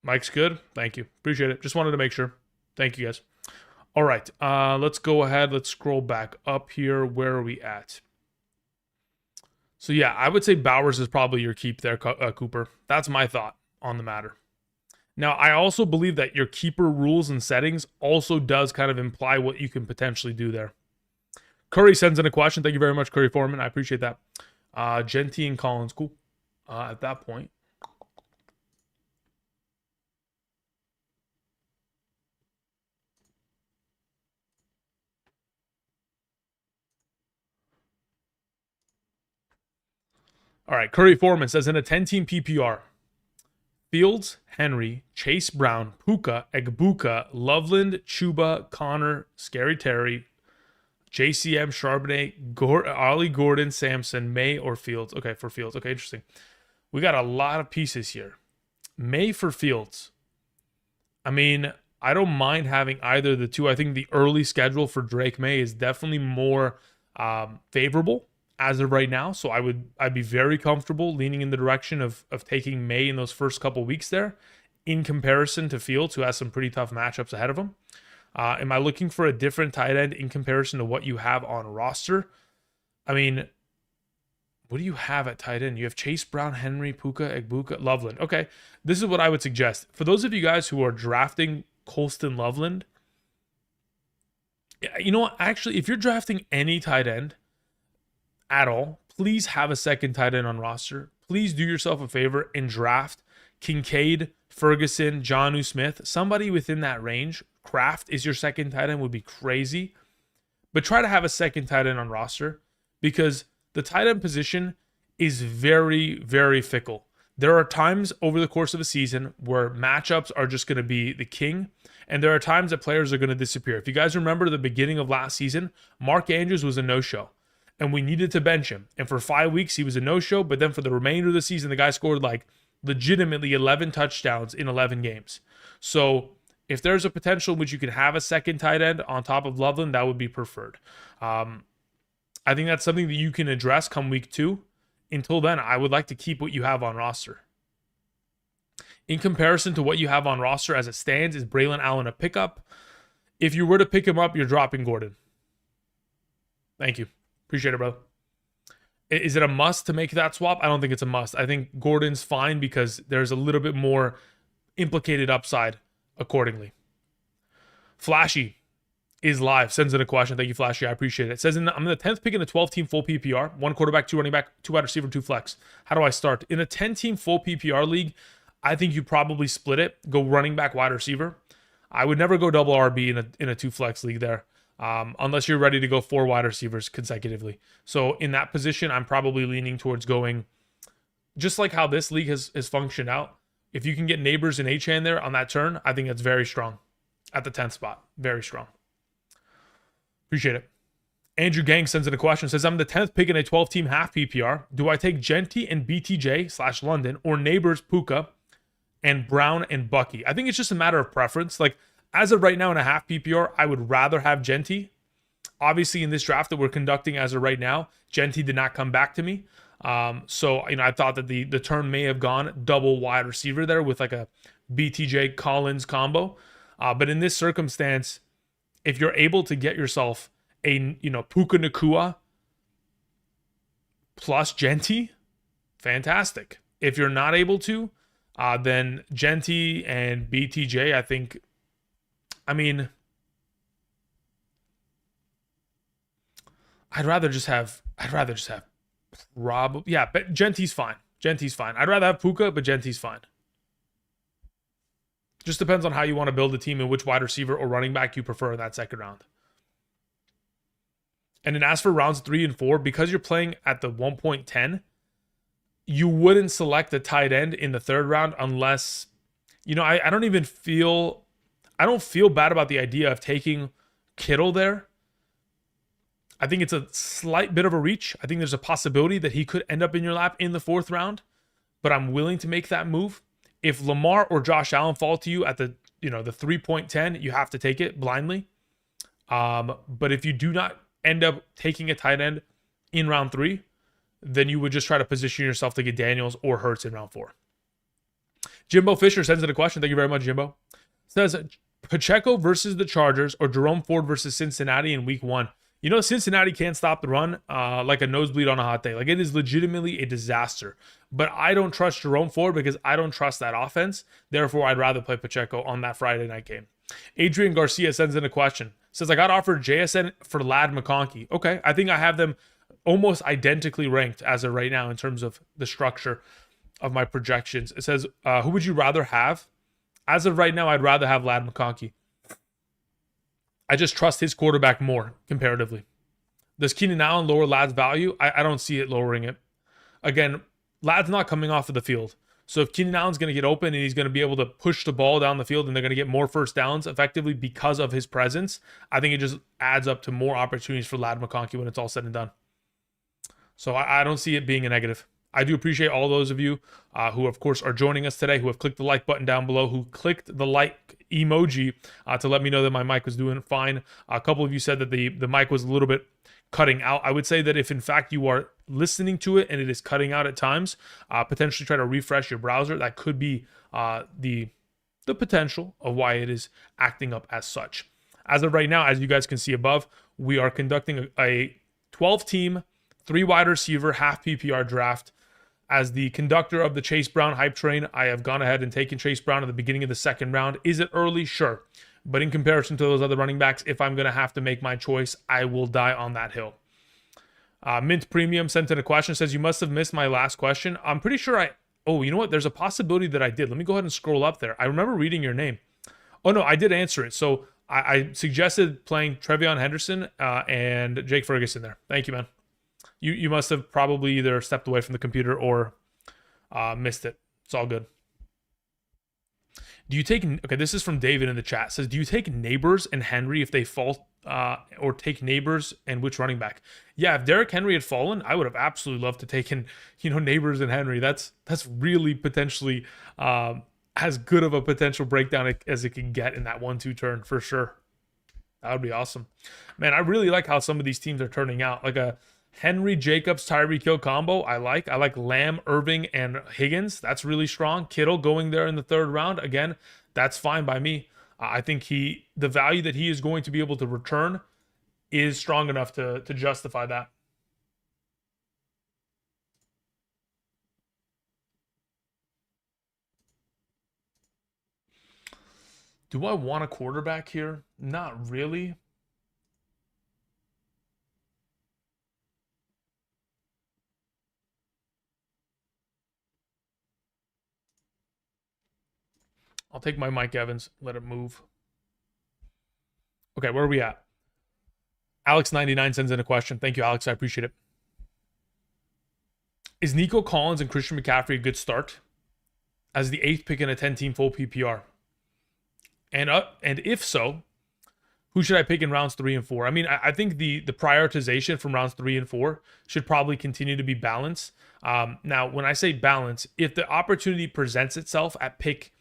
[SPEAKER 1] Mike's good. Thank you. Appreciate it. Just wanted to make sure. Thank you, guys. All right. Let's go ahead. Let's scroll back up here. Where are we at? So, yeah, I would say Bowers is probably your keep there, Cooper. That's my thought on the matter. Now, I also believe that your keeper rules and settings also does kind of imply what you can potentially do there. Curry sends in a question. Thank you very much, Curry Foreman. I appreciate that. Genty and Collins. Cool. At that point. All right, Curry Foreman says in a 10-team PPR, Fields, Henry, Chase Brown, Puka, Egbuka, Loveland, Chuba, Connor, Scary Terry, JCM, Charbonnet, Ollie Gordon, Sampson, May, or Fields. Okay, for Fields. Okay, interesting. We got a lot of pieces here. May for Fields. I mean, I don't mind having either of the two. I think the early schedule for Drake May is definitely more favorable as of right now. So I'd be very comfortable leaning in the direction of taking May in those first couple weeks there in comparison to Fields, who has some pretty tough matchups ahead of him. Am I looking for a different tight end in comparison to what you have on roster? I mean, what do you have at tight end? You have Chase Brown, Henry, Puka, Egbuka, Loveland. Okay, this is what I would suggest. For those of you guys who are drafting Colston Loveland, you know what? Actually, if you're drafting any tight end at all, please have a second tight end on roster. Please do yourself a favor and draft Kincaid, Ferguson, Jonnu Smith, somebody within that range. Kraft is your second tight end would be crazy. But try to have a second tight end on roster because the tight end position is very, very fickle. There are times over the course of a season where matchups are just going to be the king, and there are times that players are going to disappear. If you guys remember the beginning of last season, Mark Andrews was a no-show, and we needed to bench him. And for 5 weeks, he was a no-show, but then for the remainder of the season, the guy scored like legitimately 11 touchdowns in 11 games. So if there's a potential in which you can have a second tight end on top of Loveland, that would be preferred. I think that's something that you can address come week 2. Until then, I would like to keep what you have on roster. In comparison to what you have on roster as it stands, is Braylon Allen a pickup? If you were to pick him up, you're dropping Gordon. Thank you. Appreciate it, bro. Is it a must to make that swap? I don't think it's a must. I think Gordon's fine because there's a little bit more implicated upside accordingly. Flashy is live. Sends in a question. Thank you, Flashy. I appreciate it. It says, I'm in the 10th pick in a 12-team full PPR. 1 quarterback, 2 running back, 2 wide receiver, 2 flex. How do I start? In a 10-team full PPR league, I think you probably split it. Go running back, wide receiver. I would never go double RB in a 2 flex league there. Unless you're ready to go 4 wide receivers consecutively. So in that position, I'm probably leaning towards going just like how this league has functioned out. If you can get Neighbors and Achane there on that turn, I think that's very strong at the 10th spot. Very strong. Appreciate it. Andrew Gang sends in a question. Says, I'm the 10th pick in a 12-team half PPR. Do I take Genty and BTJ/London or Neighbors, Puka, and Brown and Bucky? I think it's just a matter of preference. Like, as of right now in a half PPR, I would rather have Genty. Obviously, in this draft that we're conducting as of right now, Genty did not come back to me. So, I thought that the turn may have gone double wide receiver there with like a BTJ Collins combo. But in this circumstance, if you're able to get yourself a, Puka Nacua plus Genty, fantastic. If you're not able to, then Genty and BTJ, I think, I'd rather just have but Genty's fine. Genty's fine. I'd rather have Puka, but Genty's fine. Just depends on how you want to build a team and which wide receiver or running back you prefer in that second round. And then as for rounds 3 and 4, because you're playing at the 1.10, you wouldn't select a tight end in the third round unless, I don't even feel, I don't feel bad about the idea of taking Kittle there. I think it's a slight bit of a reach. I think there's a possibility that he could end up in your lap in the 4th round, but I'm willing to make that move. If Lamar or Josh Allen fall to you at the 3.10, you have to take it blindly. But if you do not end up taking a tight end in round 3, then you would just try to position yourself to get Daniels or Hurts in round 4. Jimbo Fisher sends in a question. Thank you very much, Jimbo. Says, Pacheco versus the Chargers or Jerome Ford versus Cincinnati in week 1. Cincinnati can't stop the run like a nosebleed on a hot day. Like, it is legitimately a disaster. But I don't trust Jerome Ford because I don't trust that offense. Therefore, I'd rather play Pacheco on that Friday night game. Adrian Garcia sends in a question. Says, I got offered JSN for Ladd McConkey. Okay, I think I have them almost identically ranked as of right now in terms of the structure of my projections. It says, who would you rather have? As of right now, I'd rather have Ladd McConkey. I just trust his quarterback more comparatively. Does Keenan Allen lower Ladd's value? I don't see it lowering it. Again, Ladd's not coming off of the field. So if Keenan Allen's going to get open and he's going to be able to push the ball down the field and they're going to get more first downs effectively because of his presence, I think it just adds up to more opportunities for Ladd McConkey when it's all said and done. So I don't see it being a negative. I do appreciate all those of you who, of course, are joining us today, who have clicked the like button down below, who clicked the like emoji to let me know that my mic was doing fine. A couple of you said that the mic was a little bit cutting out. I would say that if, in fact, you are listening to it and it is cutting out at times, potentially try to refresh your browser. That could be the potential of why it is acting up as such. As of right now, as you guys can see above, we are conducting a 12-team, 3 wide receiver, half PPR draft. As the conductor of the Chase Brown hype train, I have gone ahead and taken Chase Brown at the beginning of the 2nd round. Is it early? Sure. But in comparison to those other running backs, if I'm going to have to make my choice, I will die on that hill. Mint Premium sent in a question, says, you must have missed my last question. I'm pretty sure oh, you know what? There's a possibility that I did. Let me go ahead and scroll up there. I remember reading your name. Oh, no, I did answer it. So I suggested playing Trevion Henderson and Jake Ferguson there. Thank you, man. You must have probably either stepped away from the computer or missed it. It's all good. Do you take, okay, this is from David in the chat. It says, do you take Neighbors and Henry if they fall, or take Neighbors and which running back? Yeah, if Derrick Henry had fallen, I would have absolutely loved to take in, Neighbors and Henry. That's really potentially as good of a potential breakdown as it can get in that 1-2 turn for sure. That would be awesome. Man, I really like how some of these teams are turning out. Like a Henry, Jacobs, Tyreek Hill combo, I like Lamb, Irving, and Higgins. That's really strong. Kittle going there in the 3rd round. Again, that's fine by me. I think the value that he is going to be able to return is strong enough to justify that. Do I want a quarterback here? Not really. I'll take my Mike Evans, let it move. Okay, where are we at? Alex99 sends in a question. Thank you, Alex. I appreciate it. Is Nico Collins and Christian McCaffrey a good start as the 8th pick in a 10-team full PPR? And if so, who should I pick in rounds 3 and 4? I mean, I think the prioritization from rounds 3 and 4 should probably continue to be balanced. Now, when I say balance, if the opportunity presents itself at pick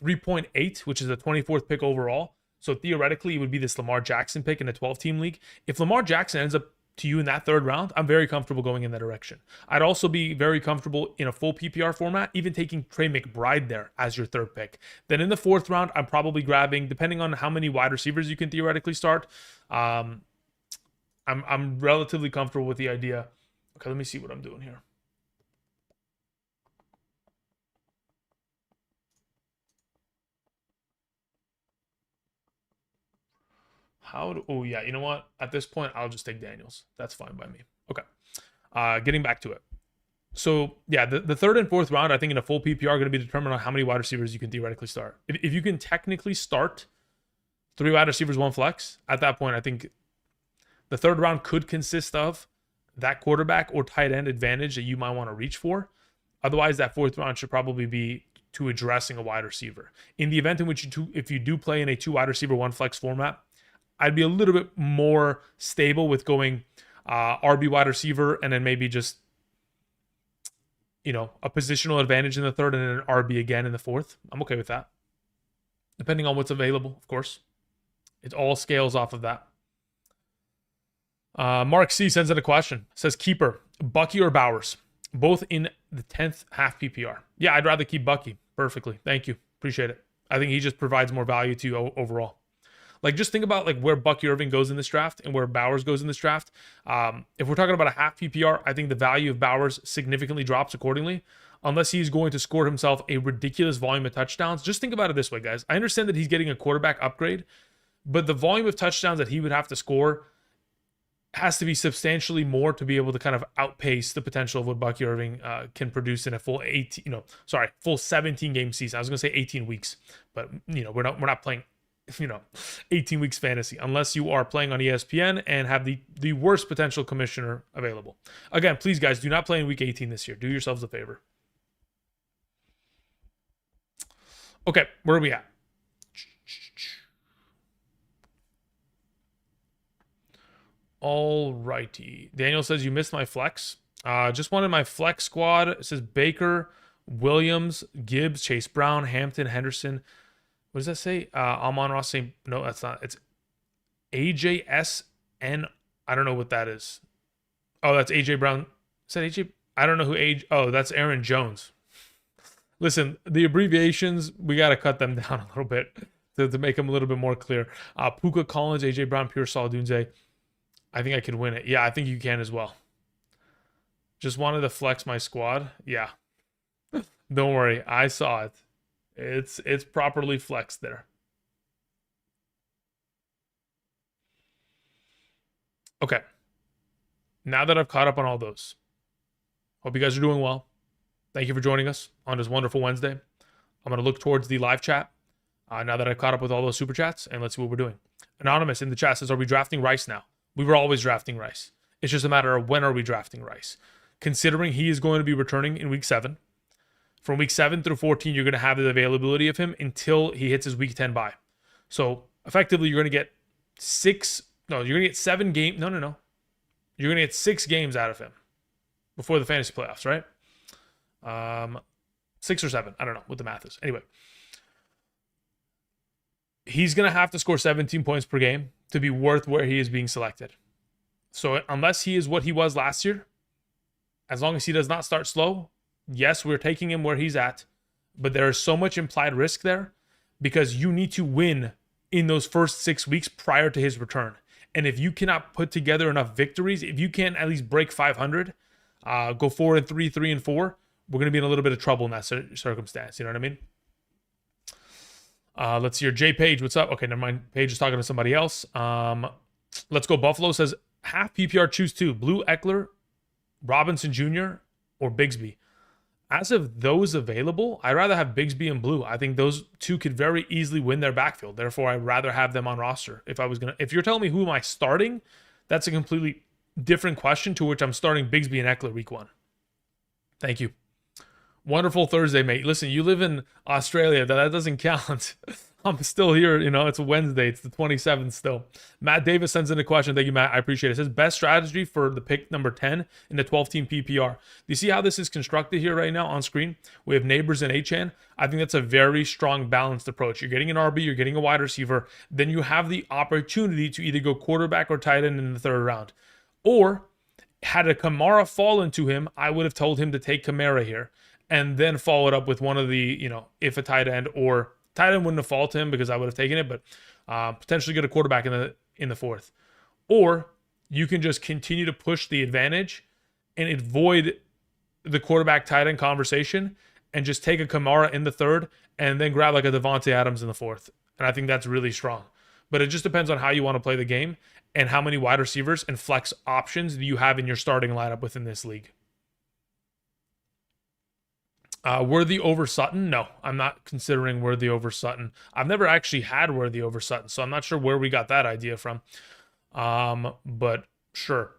[SPEAKER 1] 3.8, which is the 24th pick overall. So theoretically, it would be this Lamar Jackson pick in a 12-team league. If Lamar Jackson ends up to you in that 3rd round, I'm very comfortable going in that direction. I'd also be very comfortable in a full PPR format, even taking Trey McBride there as your 3rd pick. Then in the 4th round, I'm probably grabbing, depending on how many wide receivers you can theoretically start, I'm relatively comfortable with the idea. Okay, let me see what I'm doing here. Oh yeah, you know what? At this point, I'll just take Daniels. That's fine by me. Okay. Getting back to it. So yeah, the 3rd and 4th round, I think in a full PPR are going to be determined on how many wide receivers you can theoretically start. If you can technically start 3 wide receivers, 1 flex, at that point, I think The third round could consist of that quarterback or tight end advantage that you might want to reach for. Otherwise, that fourth round should probably be to addressing a wide receiver. In the event in which if you do play in a 2 wide receiver, 1 flex format, I'd be a little bit more stable with going RB wide receiver and then maybe just, a positional advantage in the third and then an RB again in the fourth. I'm okay with that. Depending on what's available, of course. It all scales off of that. Mark C sends in a question. Says, keeper, Bucky or Bowers? Both in the 10th half PPR. Yeah, I'd rather keep Bucky. Perfectly. Thank you. Appreciate it. I think he just provides more value to you overall. Like, just think about like where Bucky Irving goes in this draft and where Bowers goes in this draft. If we're talking about a half PPR, I think the value of Bowers significantly drops accordingly, unless he's going to score himself a ridiculous volume of touchdowns. Just think about it this way, guys. I understand that he's getting a quarterback upgrade, but the volume of touchdowns that he would have to score has to be substantially more to be able to kind of outpace the potential of what Bucky Irving can produce in a full 17 game season. I was going to say 18 weeks, but we're not playing 18 weeks fantasy unless you are playing on ESPN and have the worst potential commissioner available. Again, please guys, do not play in week 18 this year. Do yourselves a favor. Okay, where are we at? All righty. Daniel says, you missed my flex. Just wanted my flex squad. It says Baker, Williams, Gibbs, Chase Brown, Hampton, Henderson. What does that say? Amon-Ra St. No, that's not. It's AJSN. I don't know what that is. Oh, that's AJ Brown. Is that AJ? I don't know who AJ. Oh, that's Aaron Jones. Listen, the abbreviations, we got to cut them down a little bit to make them a little bit more clear. Puka Collins, AJ Brown, Pearsall Dunze. I think I could win it. Yeah, I think you can as well. Just wanted to flex my squad. Yeah. Don't worry. I saw it. It's properly flexed there. Okay. Now that I've caught up on all those, hope you guys are doing well. Thank you for joining us on this wonderful Wednesday. I'm going to look towards the live chat now that I've caught up with all those super chats, and let's see what we're doing. Anonymous in the chat says, are we drafting Rice now? We were always drafting Rice. It's just a matter of when are we drafting Rice. Considering he is going to be returning in week 7. From week 7 through 14, you're going to have the availability of him until he hits his week 10 bye. So effectively, you're going to get 7 games. No. You're going to get 6 games out of him before the fantasy playoffs, right? 6 or 7. I don't know what the math is. Anyway, he's going to have to score 17 points per game to be worth where he is being selected. So unless he is what he was last year, as long as he does not start slow, yes, we're taking him where he's at, but there is so much implied risk there because you need to win in those first 6 weeks prior to his return. And if you cannot put together enough victories, if you can't at least break 500, go 4-3, 3-4, we're going to be in a little bit of trouble in that circumstance. You know what I mean? Let's see here. Jay Page, what's up? Okay, never mind. Page is talking to somebody else. Let's go. Buffalo says, half PPR, choose 2. Blue, Eckler, Robinson Jr., or Bigsby. As of those available, I'd rather have Bigsby and Blue. I think those 2 could very easily win their backfield. Therefore, I'd rather have them on roster. If you're telling me who am I starting, that's a completely different question, to which I'm starting Bigsby and Eckler week 1. Thank you. Wonderful Thursday, mate. Listen, you live in Australia. That doesn't count. I'm still here. It's Wednesday. It's the 27th still. Matt Davis sends in a question. Thank you, Matt. I appreciate it. It says, best strategy for the pick number 10 in the 12-team PPR. Do you see how this is constructed here right now on screen? We have Neighbors and Achan. I think that's a very strong, balanced approach. You're getting an RB. You're getting a wide receiver. Then you have the opportunity to either go quarterback or tight end in the 3rd round. Or, had a Kamara fallen to him, I would have told him to take Kamara here. And then follow it up with one of the, if a tight end or tight end wouldn't have fallen to him because I would have taken it, but potentially get a quarterback in the 4th. Or you can just continue to push the advantage and avoid the quarterback tight end conversation and just take a Kamara in the 3rd and then grab like a Devontae Adams in the 4th. And I think that's really strong. But it just depends on how you want to play the game and how many wide receivers and flex options do you have in your starting lineup within this league. Worthy over Sutton? No, I'm not considering Worthy over Sutton. I've never actually had Worthy over Sutton, so I'm not sure where we got that idea from. But sure,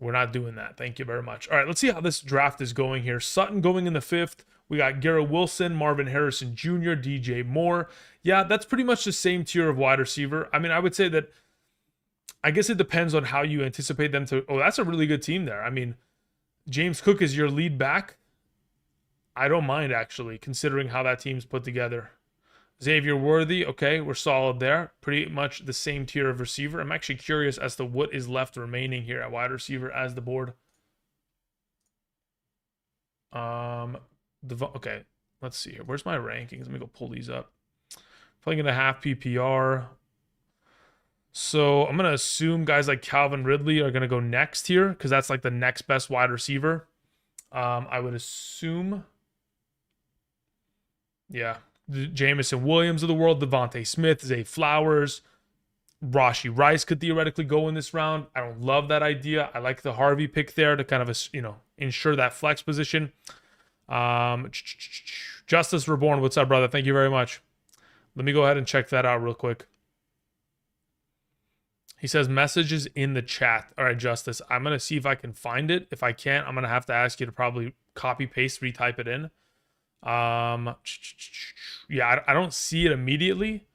[SPEAKER 1] we're not doing that. Thank you very much. All right, let's see how this draft is going here. Sutton going in the 5th. We got Garrett Wilson, Marvin Harrison Jr., DJ Moore. Yeah, that's pretty much the same tier of wide receiver. I mean, I would say that, I guess it depends on how you anticipate them to. Oh, that's a really good team there. I mean, James Cook is your lead back. I don't mind, actually, considering how that team's put together. Xavier Worthy, okay, we're solid there. Pretty much the same tier of receiver. I'm actually curious as to what is left remaining here at wide receiver as the board. Okay, let's see here. Where's my rankings? Let me go pull these up. Playing in a half PPR. So I'm going to assume guys like Calvin Ridley are going to go next here because that's like the next best wide receiver. I would assume. Yeah. Jamison Williams of the world, Devontae Smith, Zay Flowers, Rashee Rice could theoretically go in this round. I don't love that idea. I like the Harvey pick there to kind of, ensure that flex position. Justice Reborn, what's up, brother? Thank you very much. Let me go ahead and check that out real quick. He says messages in the chat. All right, Justice. I'm going to see if I can find it. If I can't, I'm going to have to ask you to probably copy, paste, retype it in. Yeah, I don't see it immediately.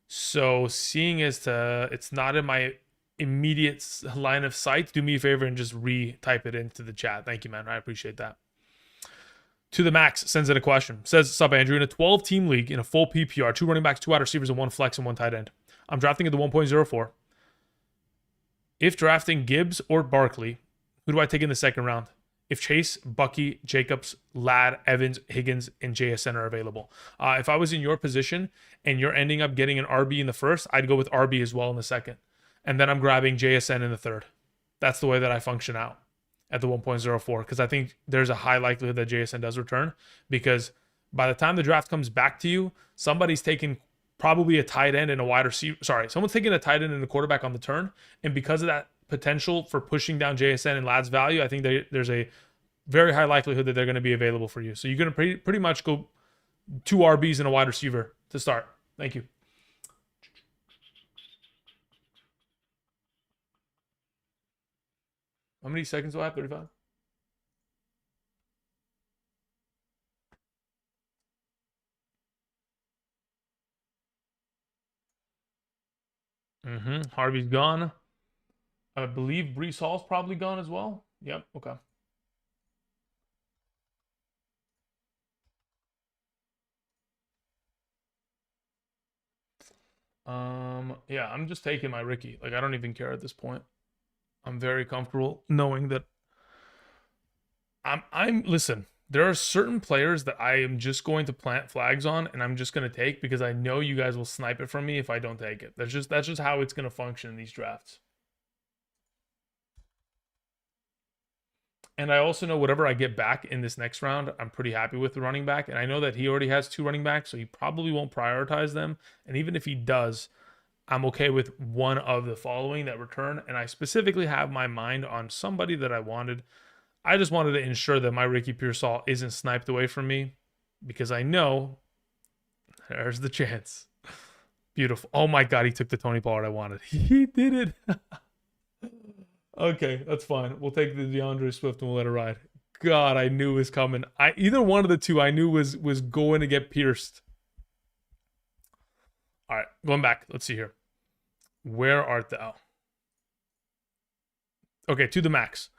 [SPEAKER 1] So seeing as to it's not in my immediate line of sight, do me a favor and just retype it into the chat. Thank you, man. I appreciate that. To the Max sends in a question. Says, sup, Andrew, in a 12-team league in a full PPR, 2 running backs, 2 wide receivers, and 1 flex and 1 tight end. I'm drafting at the 1.04. If drafting Gibbs or Barkley, who do I take in the second round? If Chase, Bucky, Jacobs, Ladd, Evans, Higgins, and JSN are available. If I was in your position and you're ending up getting an RB in the first, I'd go with RB as well in the second. And then I'm grabbing JSN in the third. That's the way that I function out at the 1.04 because I think there's a high likelihood that JSN does return because by the time the draft comes back to you, somebody's taking probably a tight end and a wide receiver. Sorry, someone's taking a tight end and a quarterback on the turn. And because of that potential for pushing down JSN and Ladd's value, I think there's a very high likelihood that they're going to be available for you. So you're going to pretty much go 2 RBs and a wide receiver to start. Thank you. How many seconds do I have? 35? Harvey's gone. I believe Brees Hall's probably gone as well. Yep. Okay. Yeah, I'm just taking my Ricky. Like, I don't even care at this point. I'm very comfortable knowing that listen, there are certain players that I am just going to plant flags on and I'm just going to take because I know you guys will snipe it from me if I don't take it. That's just how it's going to function in these drafts. And I also know whatever I get back in this next round, I'm pretty happy with the running back. And I know that he already has 2 running backs, so he probably won't prioritize them. And even if he does, I'm okay with one of the following that return. And I specifically have my mind on somebody that I wanted. I just wanted to ensure that my Ricky Pearsall isn't sniped away from me because I know there's the chance. Beautiful. Oh my God, he took the Tony Pollard I wanted. He did it. Okay, that's fine. We'll take the DeAndre Swift and we'll let it ride. God, I knew it was coming. Either one of the two I knew was going to get pierced. All right, going back. Let's see here. Where art thou? Okay, to the max.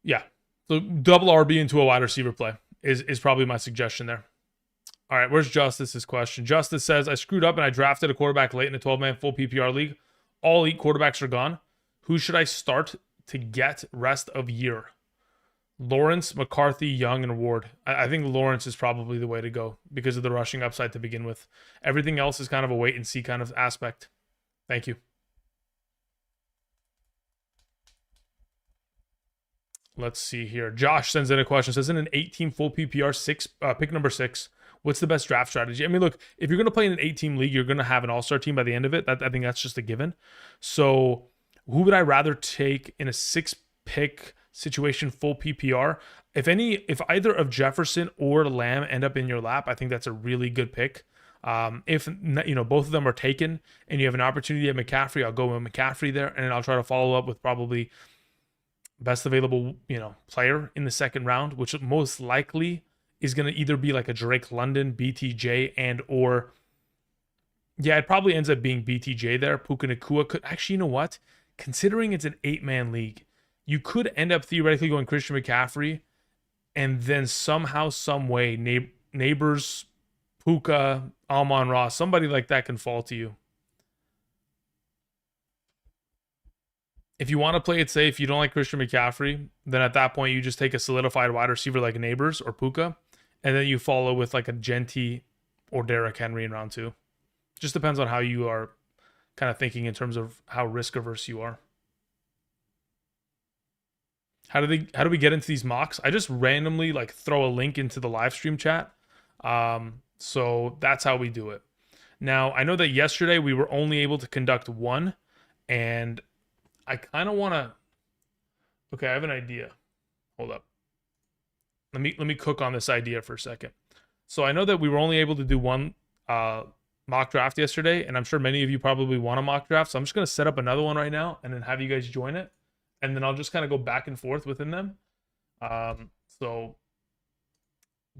[SPEAKER 1] Yeah. So double RB into a wide receiver play is probably my suggestion there. All right, where's Justice's question? Justice says, I screwed up and I drafted a quarterback late in a 12-man full PPR league. All 8 quarterbacks are gone. Who should I start to get rest of year? Lawrence, McCarthy, Young, and Ward. I think Lawrence is probably the way to go because of the rushing upside to begin with. Everything else is kind of a wait and see kind of aspect. Thank you. Let's see here. Josh sends in a question. Says in an 8-team full PPR, pick number 6. What's the best draft strategy? I mean, look, if you're going to play in an 8-team league, you're going to have an all-star team by the end of it. I think that's just a given. So who would I rather take in a 6-pick situation full PPR? If either of Jefferson or Lamb end up in your lap, I think that's a really good pick. If both of them are taken and you have an opportunity at McCaffrey, I'll go with McCaffrey there, and then I'll try to follow up with probably best available player in the second round, which most likely is going to either be like a Drake London, BTJ, and or yeah, it probably ends up being BTJ there. Puka Nacua could actually, you know what? Considering it's an 8-man league, you could end up theoretically going Christian McCaffrey, and then somehow, some way, neighbors, Puka, Amon-Ra, somebody like that can fall to you. If you want to play it safe, you don't like Christian McCaffrey, then at that point you just take a solidified wide receiver like Neighbors or Puka, and then you follow with like a Genty or Derrick Henry in round 2. Just depends on how you are kind of thinking in terms of how risk averse you are. How do we get into these mocks? I just randomly like throw a link into the live stream chat. So that's how we do it. Now, I know that yesterday we were only able to conduct one, and I kind of want to. Okay, I have an idea. Hold up. Let me cook on this idea for a second. So I know that we were only able to do one mock draft yesterday, and I'm sure many of you probably want a mock draft. So I'm just going to set up another one right now and then have you guys join it. And then I'll just kind of go back and forth within them. So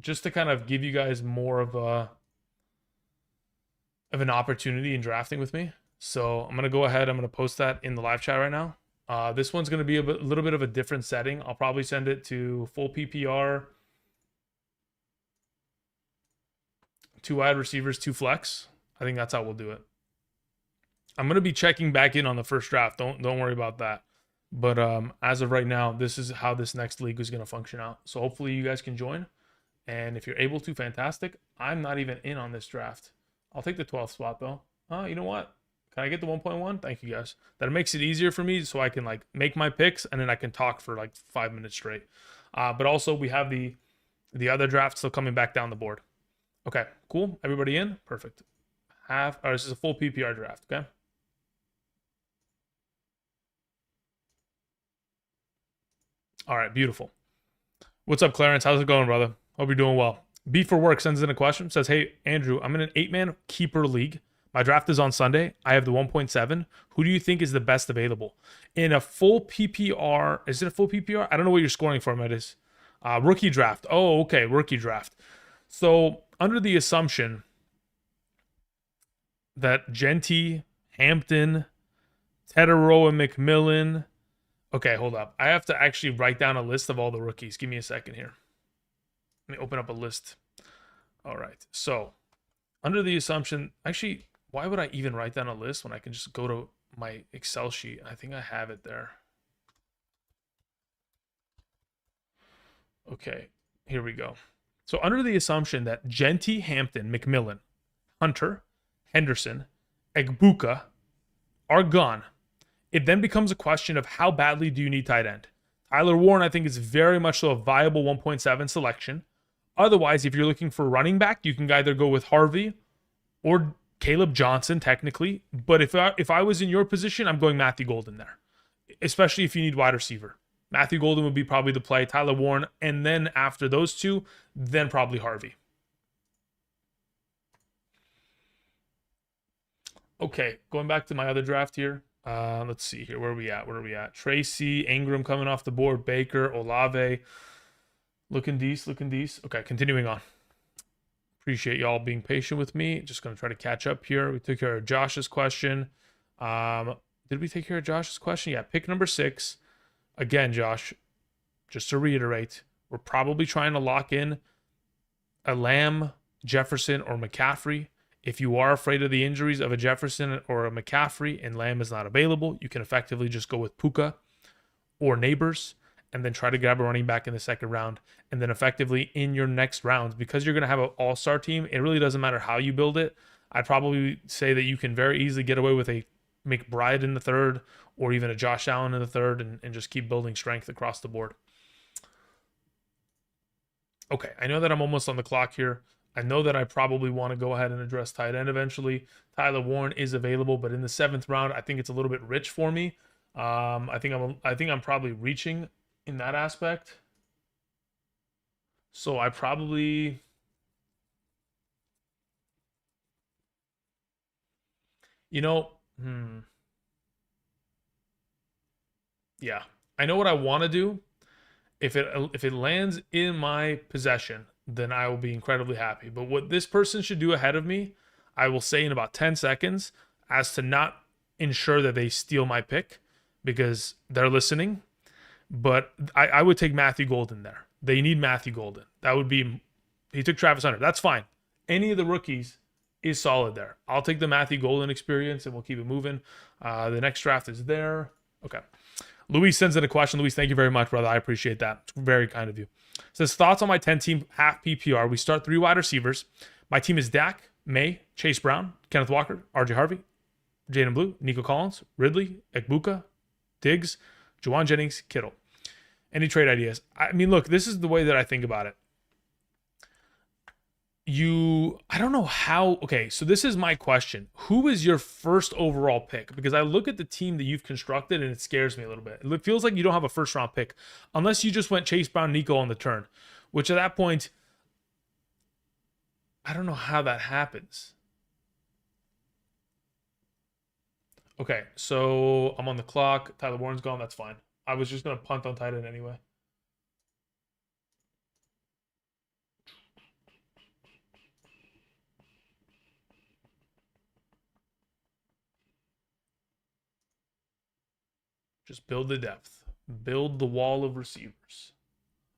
[SPEAKER 1] just to kind of give you guys more of an opportunity in drafting with me. So I'm going to go ahead. I'm going to post that in the live chat right now. This one's going to be a little bit of a different setting. I'll probably send it to full PPR, 2 wide receivers, 2 flex. I think that's how we'll do it. I'm going to be checking back in on the first draft. Don't worry about that. But as of right now, this is how this next league is going to function out. So hopefully you guys can join. And if you're able to, fantastic. I'm not even in on this draft. I'll take the 12th spot, though. You know what? Can I get the 1.1? Thank you, guys. That makes it easier for me so I can like make my picks and then I can talk for like 5 minutes straight. But also we have the other draft still coming back down the board. Okay, cool. Everybody in? Perfect. This is a full PPR draft, okay? All right, beautiful. What's up, Clarence? How's it going, brother? Hope you're doing well. B for Work sends in a question. Says, hey, Andrew, I'm in an 8-man keeper league. My draft is on Sunday. I have the 1.7. Who do you think is the best available? In a full PPR, is it a full PPR? I don't know what you're scoring for, it is. Rookie draft. Oh, okay, rookie draft. So under the assumption that Genty, Hampton, Tedero, and McMillan. Okay, hold up. I have to actually write down a list of all the rookies. Give me a second here. Let me open up a list. All right. So under the assumption, actually, why would I even write down a list when I can just go to my Excel sheet? I think I have it there. Okay, here we go. So under the assumption that Genty, Hampton, McMillan, Hunter, Henderson, Egbuka are gone, it then becomes a question of how badly do you need tight end. Tyler Warren, I think, is very much so a viable 1.7 selection. Otherwise, if you're looking for running back, you can either go with Harvey or Caleb Johnson, technically. But if I was in your position, I'm going Matthew Golden there, especially if you need wide receiver. Matthew Golden would be probably the play, Tyler Warren, and then after those two, then probably Harvey. Okay, going back to my other draft here. Let's see here. Where are we at? Tracy, Ingram coming off the board, Baker, Olave. Looking decent. Okay, continuing on. Appreciate y'all being patient with me. Just going to try to catch up here. We took care of Josh's question. Did we take care of Josh's question? Yeah, pick number 6. Again, Josh, just to reiterate, we're probably trying to lock in a Lamb, Jefferson, or McCaffrey. If you are afraid of the injuries of a Jefferson or a McCaffrey and Lamb is not available, you can effectively just go with Puka or Neighbors and then try to grab a running back in the second round. And then effectively in your next rounds, because you're going to have an all-star team, it really doesn't matter how you build it. I'd probably say that you can very easily get away with a McBride in the 3rd or even a Josh Allen in the 3rd and just keep building strength across the board. Okay, I know that I'm almost on the clock here. I know that I probably want to go ahead and address tight end eventually. Tyler Warren is available, but in the 7th round, I think it's a little bit rich for me. I think I'm probably reaching in that aspect. So I probably You know, yeah. I know what I want to do. If it lands in my possession, then I will be incredibly happy. But what this person should do ahead of me, I will say in about 10 seconds, as to not ensure that they steal my pick because they're listening. But I would take Matthew Golden there. They need Matthew Golden. That would be, he took Travis Hunter. That's fine. Any of the rookies is solid there. I'll take the Matthew Golden experience and we'll keep it moving. The next draft is there. Okay. Luis sends in a question. Luis, thank you very much, brother. I appreciate that. It's very kind of you. Says, thoughts on my 10-team half PPR. We start 3 wide receivers. My team is Dak, May, Chase Brown, Kenneth Walker, RJ Harvey, Jaden Blue, Nico Collins, Ridley, Ekbuka, Diggs, Juwan Jennings, Kittle. Any trade ideas? I mean, look, this is the way that I think about it. I don't know how. Okay, so this is my question. Who is your first overall pick? Because I look at the team that you've constructed and it scares me a little bit. It feels like you don't have a first round pick unless you just went Chase Brown, Nico on the turn, which at that point, I don't know how that happens. Okay, so I'm on the clock. Tyler Warren's gone. That's fine. I was just going to punt on tight end anyway. Just build the depth. Build the wall of receivers.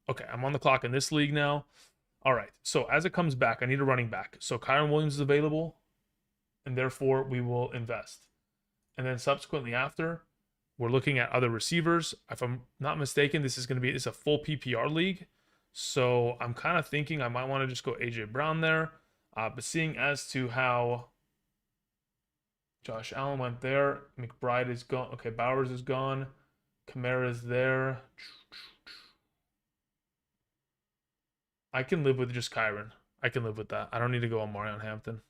[SPEAKER 1] Okay, I'm on the clock in this league now. All right, so as it comes back, I need a running back. So Kyron Williams is available, and therefore we will invest. And then subsequently after, we're looking at other receivers. If I'm not mistaken, this is a full PPR league. So I'm kind of thinking I might want to just go AJ Brown there. But seeing as to how Josh Allen went there, McBride is gone. Okay, Bowers is gone. Kamara is there. I can live with just Kyron. I can live with that. I don't need to go on Marion Hampton.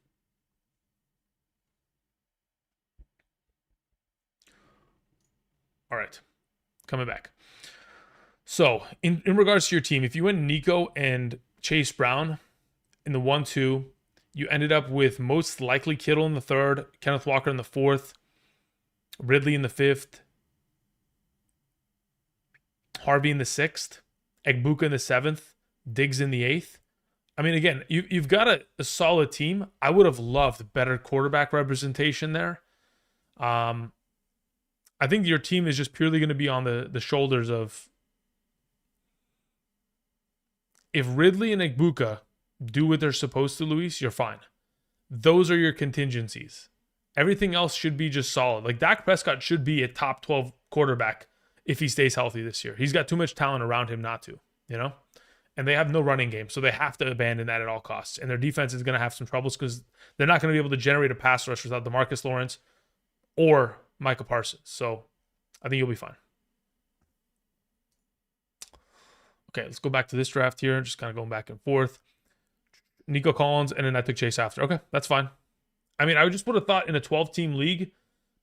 [SPEAKER 1] All right, coming back. So in regards to your team, if you went Nico and Chase Brown in the 1-2, you ended up with most likely Kittle in the 3rd, Kenneth Walker in the 4th, Ridley in the 5th, Harvey in the 6th, Ekbuka in the 7th, Diggs in the 8th. I mean, again, you've got a solid team. I would have loved better quarterback representation there. I think your team is just purely going to be on the shoulders of, if Ridley and Ekbuka do what they're supposed to, Luis, you're fine. Those are your contingencies. Everything else should be just solid. Like Dak Prescott should be a top 12 quarterback if he stays healthy this year. He's got too much talent around him not to, you know? And they have no running game, so they have to abandon that at all costs. And their defense is going to have some troubles because they're not going to be able to generate a pass rush without DeMarcus Lawrence or Micah Parsons. So I think you'll be fine. Okay, let's go back to this draft here. Just kind of going back and forth. Nico Collins, and then I took Chase after. Okay, that's fine. I mean, I just would have thought in a 12-team league,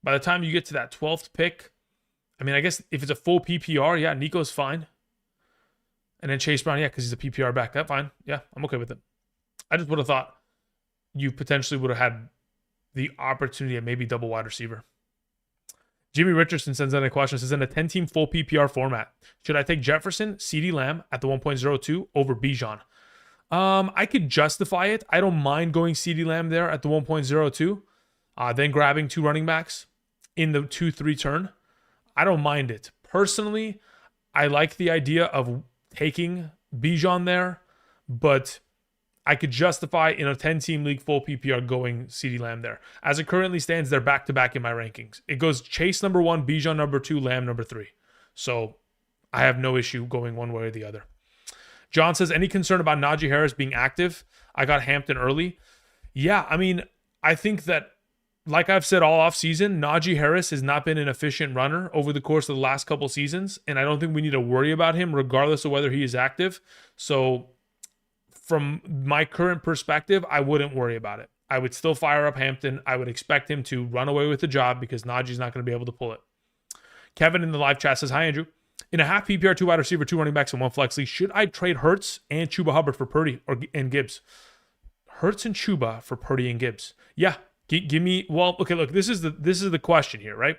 [SPEAKER 1] by the time you get to that 12th pick, I mean, I guess if it's a full PPR, yeah, Nico's fine. And then Chase Brown, yeah, because he's a PPR back. That's fine. Yeah, I'm okay with it. I just would have thought you potentially would have had the opportunity at maybe double wide receiver. Jimmy Richardson sends in a question. Says, in a 10-team full PPR format, should I take Jefferson, CeeDee Lamb at the 1.02 over Bijan? I could justify it. I don't mind going CeeDee Lamb there at the 1.02, then grabbing 2 running backs in the 2-3 turn. I don't mind it. Personally, I like the idea of taking Bijan there, but I could justify in a 10-team league full PPR going CeeDee Lamb there. As it currently stands, they're back-to-back in my rankings. It goes Chase number 1, Bijan number 2, Lamb number 3. So I have no issue going one way or the other. John says, any concern about Najee Harris being active? I got Hampton early. Yeah, I mean, I think that, like I've said all offseason, Najee Harris has not been an efficient runner over the course of the last couple seasons, and I don't think we need to worry about him regardless of whether he is active. So from my current perspective, I wouldn't worry about it. I would still fire up Hampton. I would expect him to run away with the job because Najee's not going to be able to pull it. Kevin in the live chat says, hi, Andrew. In a half PPR, 2 wide receiver, 2 running backs, and 1 flex league, should I trade Hurts and Chuba Hubbard for Purdy and Gibbs? Hurts and Chuba for Purdy and Gibbs. Yeah, Give me, well, okay, look, this is the question here, right?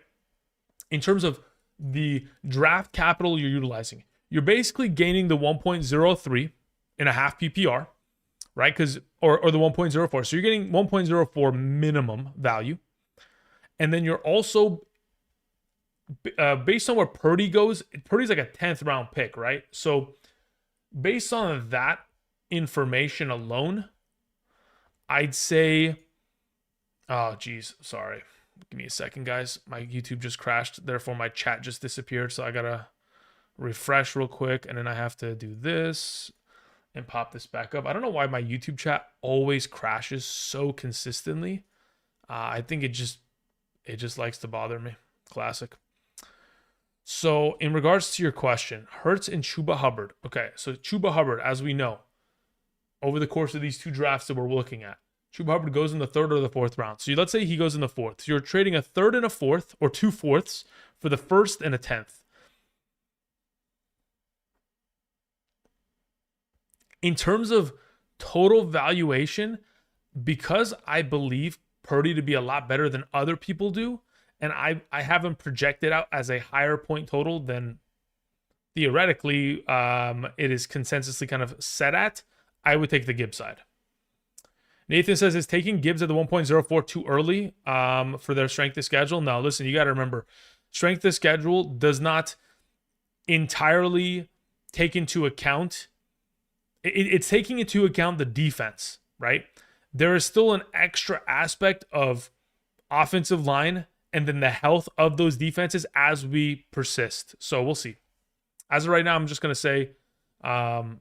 [SPEAKER 1] In terms of the draft capital you're utilizing, you're basically gaining the 1.03 in a half PPR, right? Because or the 1.04. So you're getting 1.04 minimum value. And then you're also based on where Purdy goes, Purdy's like a 10th round pick, right? So based on that information alone, I'd say, oh geez, sorry. Give me a second, guys. My YouTube just crashed, therefore my chat just disappeared. So I gotta refresh real quick, and then I have to do this and pop this back up. I don't know why my YouTube chat always crashes so consistently. I think it just likes to bother me. Classic. So in regards to your question, Hurts and Chuba Hubbard. Okay, so Chuba Hubbard, as we know, over the course of these two drafts that we're looking at, Chuba Hubbard goes in the 3rd or the 4th round. So let's say he goes in the 4th. So you're trading a 3rd and a 4th, or 2 4ths, for the 1st and a 10th. In terms of total valuation, because I believe Purdy to be a lot better than other people do, and I have him projected out as a higher point total than theoretically it is consensusly kind of set at, I would take the Gibbs side. Nathan says, is taking Gibbs at the 1.04 too early for their strength of schedule? No, listen, you got to remember, strength of schedule does not entirely take into account, it's taking into account the defense, right? There is still an extra aspect of offensive line and then the health of those defenses as we persist. So we'll see. As of right now, I'm just going to say I'm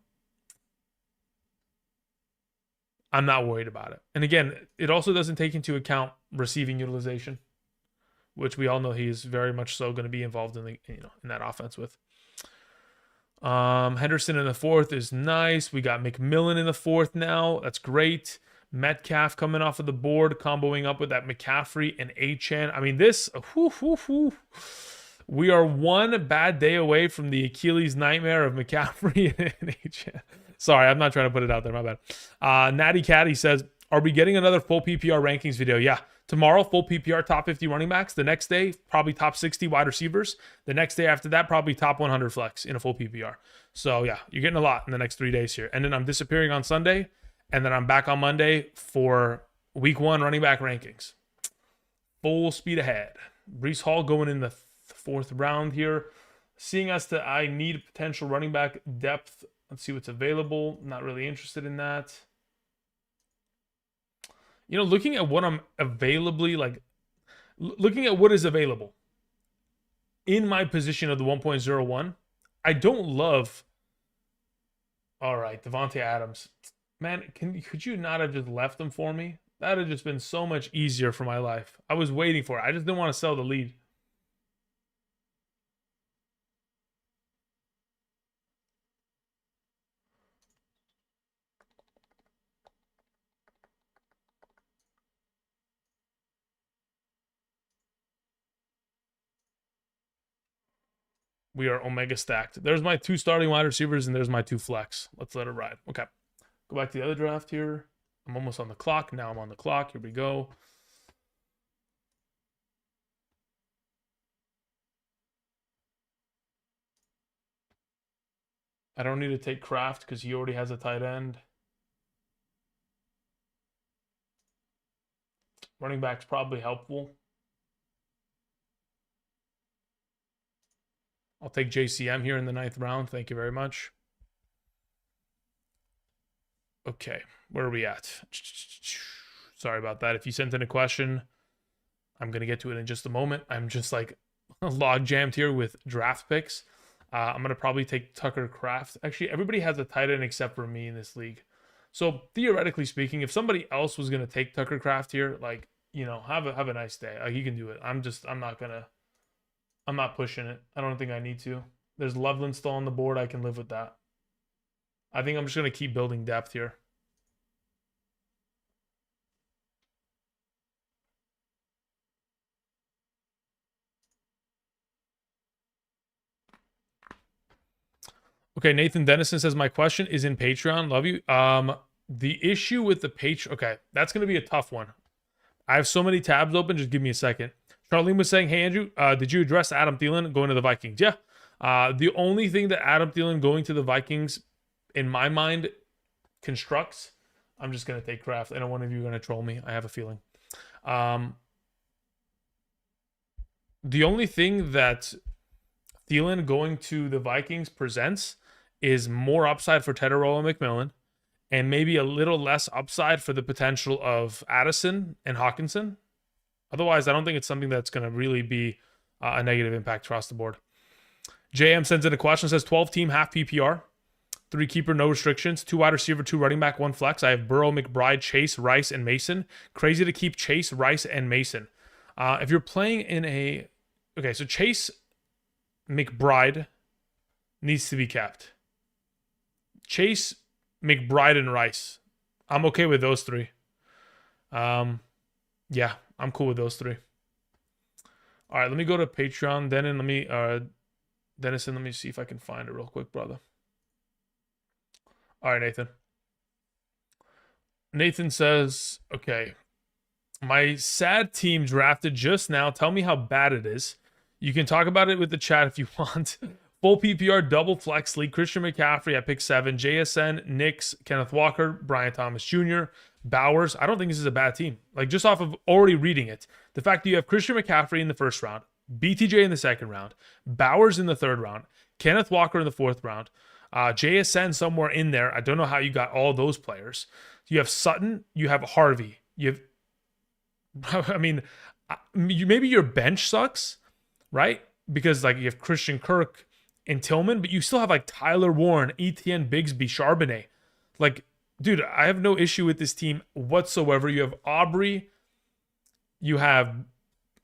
[SPEAKER 1] not worried about it. And again, it also doesn't take into account receiving utilization, which we all know he is very much so going to be involved in in that offense with. Henderson in the 4th is nice. We got McMillan in the 4th now. That's great. Metcalf coming off of the board, comboing up with that McCaffrey and Achane. I mean, this, we are one bad day away from the Achilles nightmare of McCaffrey and Achane. Sorry, I'm not trying to put it out there. My bad. Natty Caddy says, are we getting another full PPR rankings video? Yeah. Tomorrow, full PPR top 50 running backs. The next day, probably top 60 wide receivers. The next day after that, probably top 100 flex in a full PPR. So, yeah, you're getting a lot in the next 3 days here. And then I'm disappearing on Sunday. And then I'm back on Monday for week 1 running back rankings. Full speed ahead. Breece Hall going in the 4th round here. Seeing as to I need potential running back depth. Let's see what's available. Not really interested in that. Looking at what I'm looking at what is available in my position of the 1.01, I don't love. All right, Devontae Adams. Man, could you not have just left them for me? That would have just been so much easier for my life. I was waiting for it. I just didn't want to sell the lead. We are omega stacked. There's my 2 starting wide receivers, and there's my 2 flex. Let's let it ride. Okay. Go back to the other draft here. I'm almost on the clock. Now I'm on the clock. Here we go. I don't need to take Kraft because he already has a tight end. Running back's probably helpful. I'll take JCM here in the 9th round. Thank you very much. Okay, where are we at? Sorry about that. If you sent in a question, I'm going to get to it in just a moment. I'm just like log jammed here with draft picks. I'm going to probably take Tucker Kraft. Actually, everybody has a tight end except for me in this league. So theoretically speaking, if somebody else was going to take Tucker Kraft here, like, have a nice day. Like, you can do it. I'm not pushing it. I don't think I need to. There's Loveland still on the board. I can live with that. I think I'm just going to keep building depth here. Okay, Nathan Dennison says, my question is in Patreon. Love you. The issue with the Patreon... Okay, that's going to be a tough one. I have so many tabs open. Just give me a second. Charlene was saying, hey, Andrew, did you address Adam Thielen going to the Vikings? Yeah. The only thing that Adam Thielen going to the Vikings, in my mind, constructs, I'm just going to take Kraft. I know one of you are going to troll me. I have a feeling. The only thing that Thielen going to the Vikings presents is more upside for Tedorola McMillan and maybe a little less upside for the potential of Addison and Hawkinson. Otherwise, I don't think it's something that's going to really be a negative impact across the board. JM sends in a question, says 12-team half PPR, 3 keeper, no restrictions, 2 wide receiver, 2 running back, 1 flex. I have Burrow, McBride, Chase, Rice, and Mason. Crazy to keep Chase, Rice, and Mason. If you're playing in a... Okay, so Chase, McBride needs to be kept. Chase, McBride, and Rice. I'm okay with those 3. Yeah, I'm cool with those 3. All right, let me go to Patreon. Dennison, let me see if I can find it real quick, brother. All right, Nathan. Nathan says, okay, my sad team drafted just now. Tell me how bad it is. You can talk about it with the chat if you want. Full PPR, double flex league. Christian McCaffrey at pick 7. JSN, Knicks, Kenneth Walker, Brian Thomas Jr., Bowers. I don't think this is a bad team. Like, just off of already reading it, the fact that you have Christian McCaffrey in the first round, BTJ in the second round, Bowers in the third round, Kenneth Walker in the fourth round, JSN somewhere in there. I don't know how you got all those players. You have Sutton, you have Harvey, you have, I mean, maybe your bench sucks, right? Because like you have Christian Kirk and Tillman, but you still have like Tyler Warren, Etienne, Bigsby, Charbonnet. Like, dude, I have no issue with this team whatsoever. You have Aubrey, you have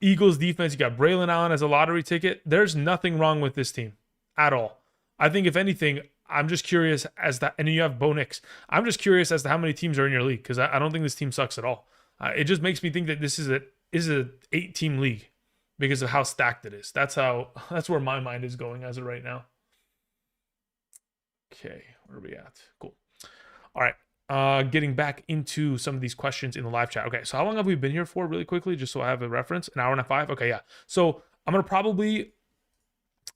[SPEAKER 1] Eagles defense, you got Braylon Allen as a lottery ticket. There's nothing wrong with this team at all. I think if anything, I'm just curious as to, and you have Bo Nix. I'm just curious as to how many teams are in your league, because I don't think this team sucks at all. It just makes me think that this is a 8-team league because of how stacked it is. That's where my mind is going as of right now. Okay, where are we at? Cool. All right. Getting back into some of these questions in the live chat. Okay, so how long have we been here for, really quickly, just so I have a reference? An hour and a 5? Okay, yeah. So I'm going to probably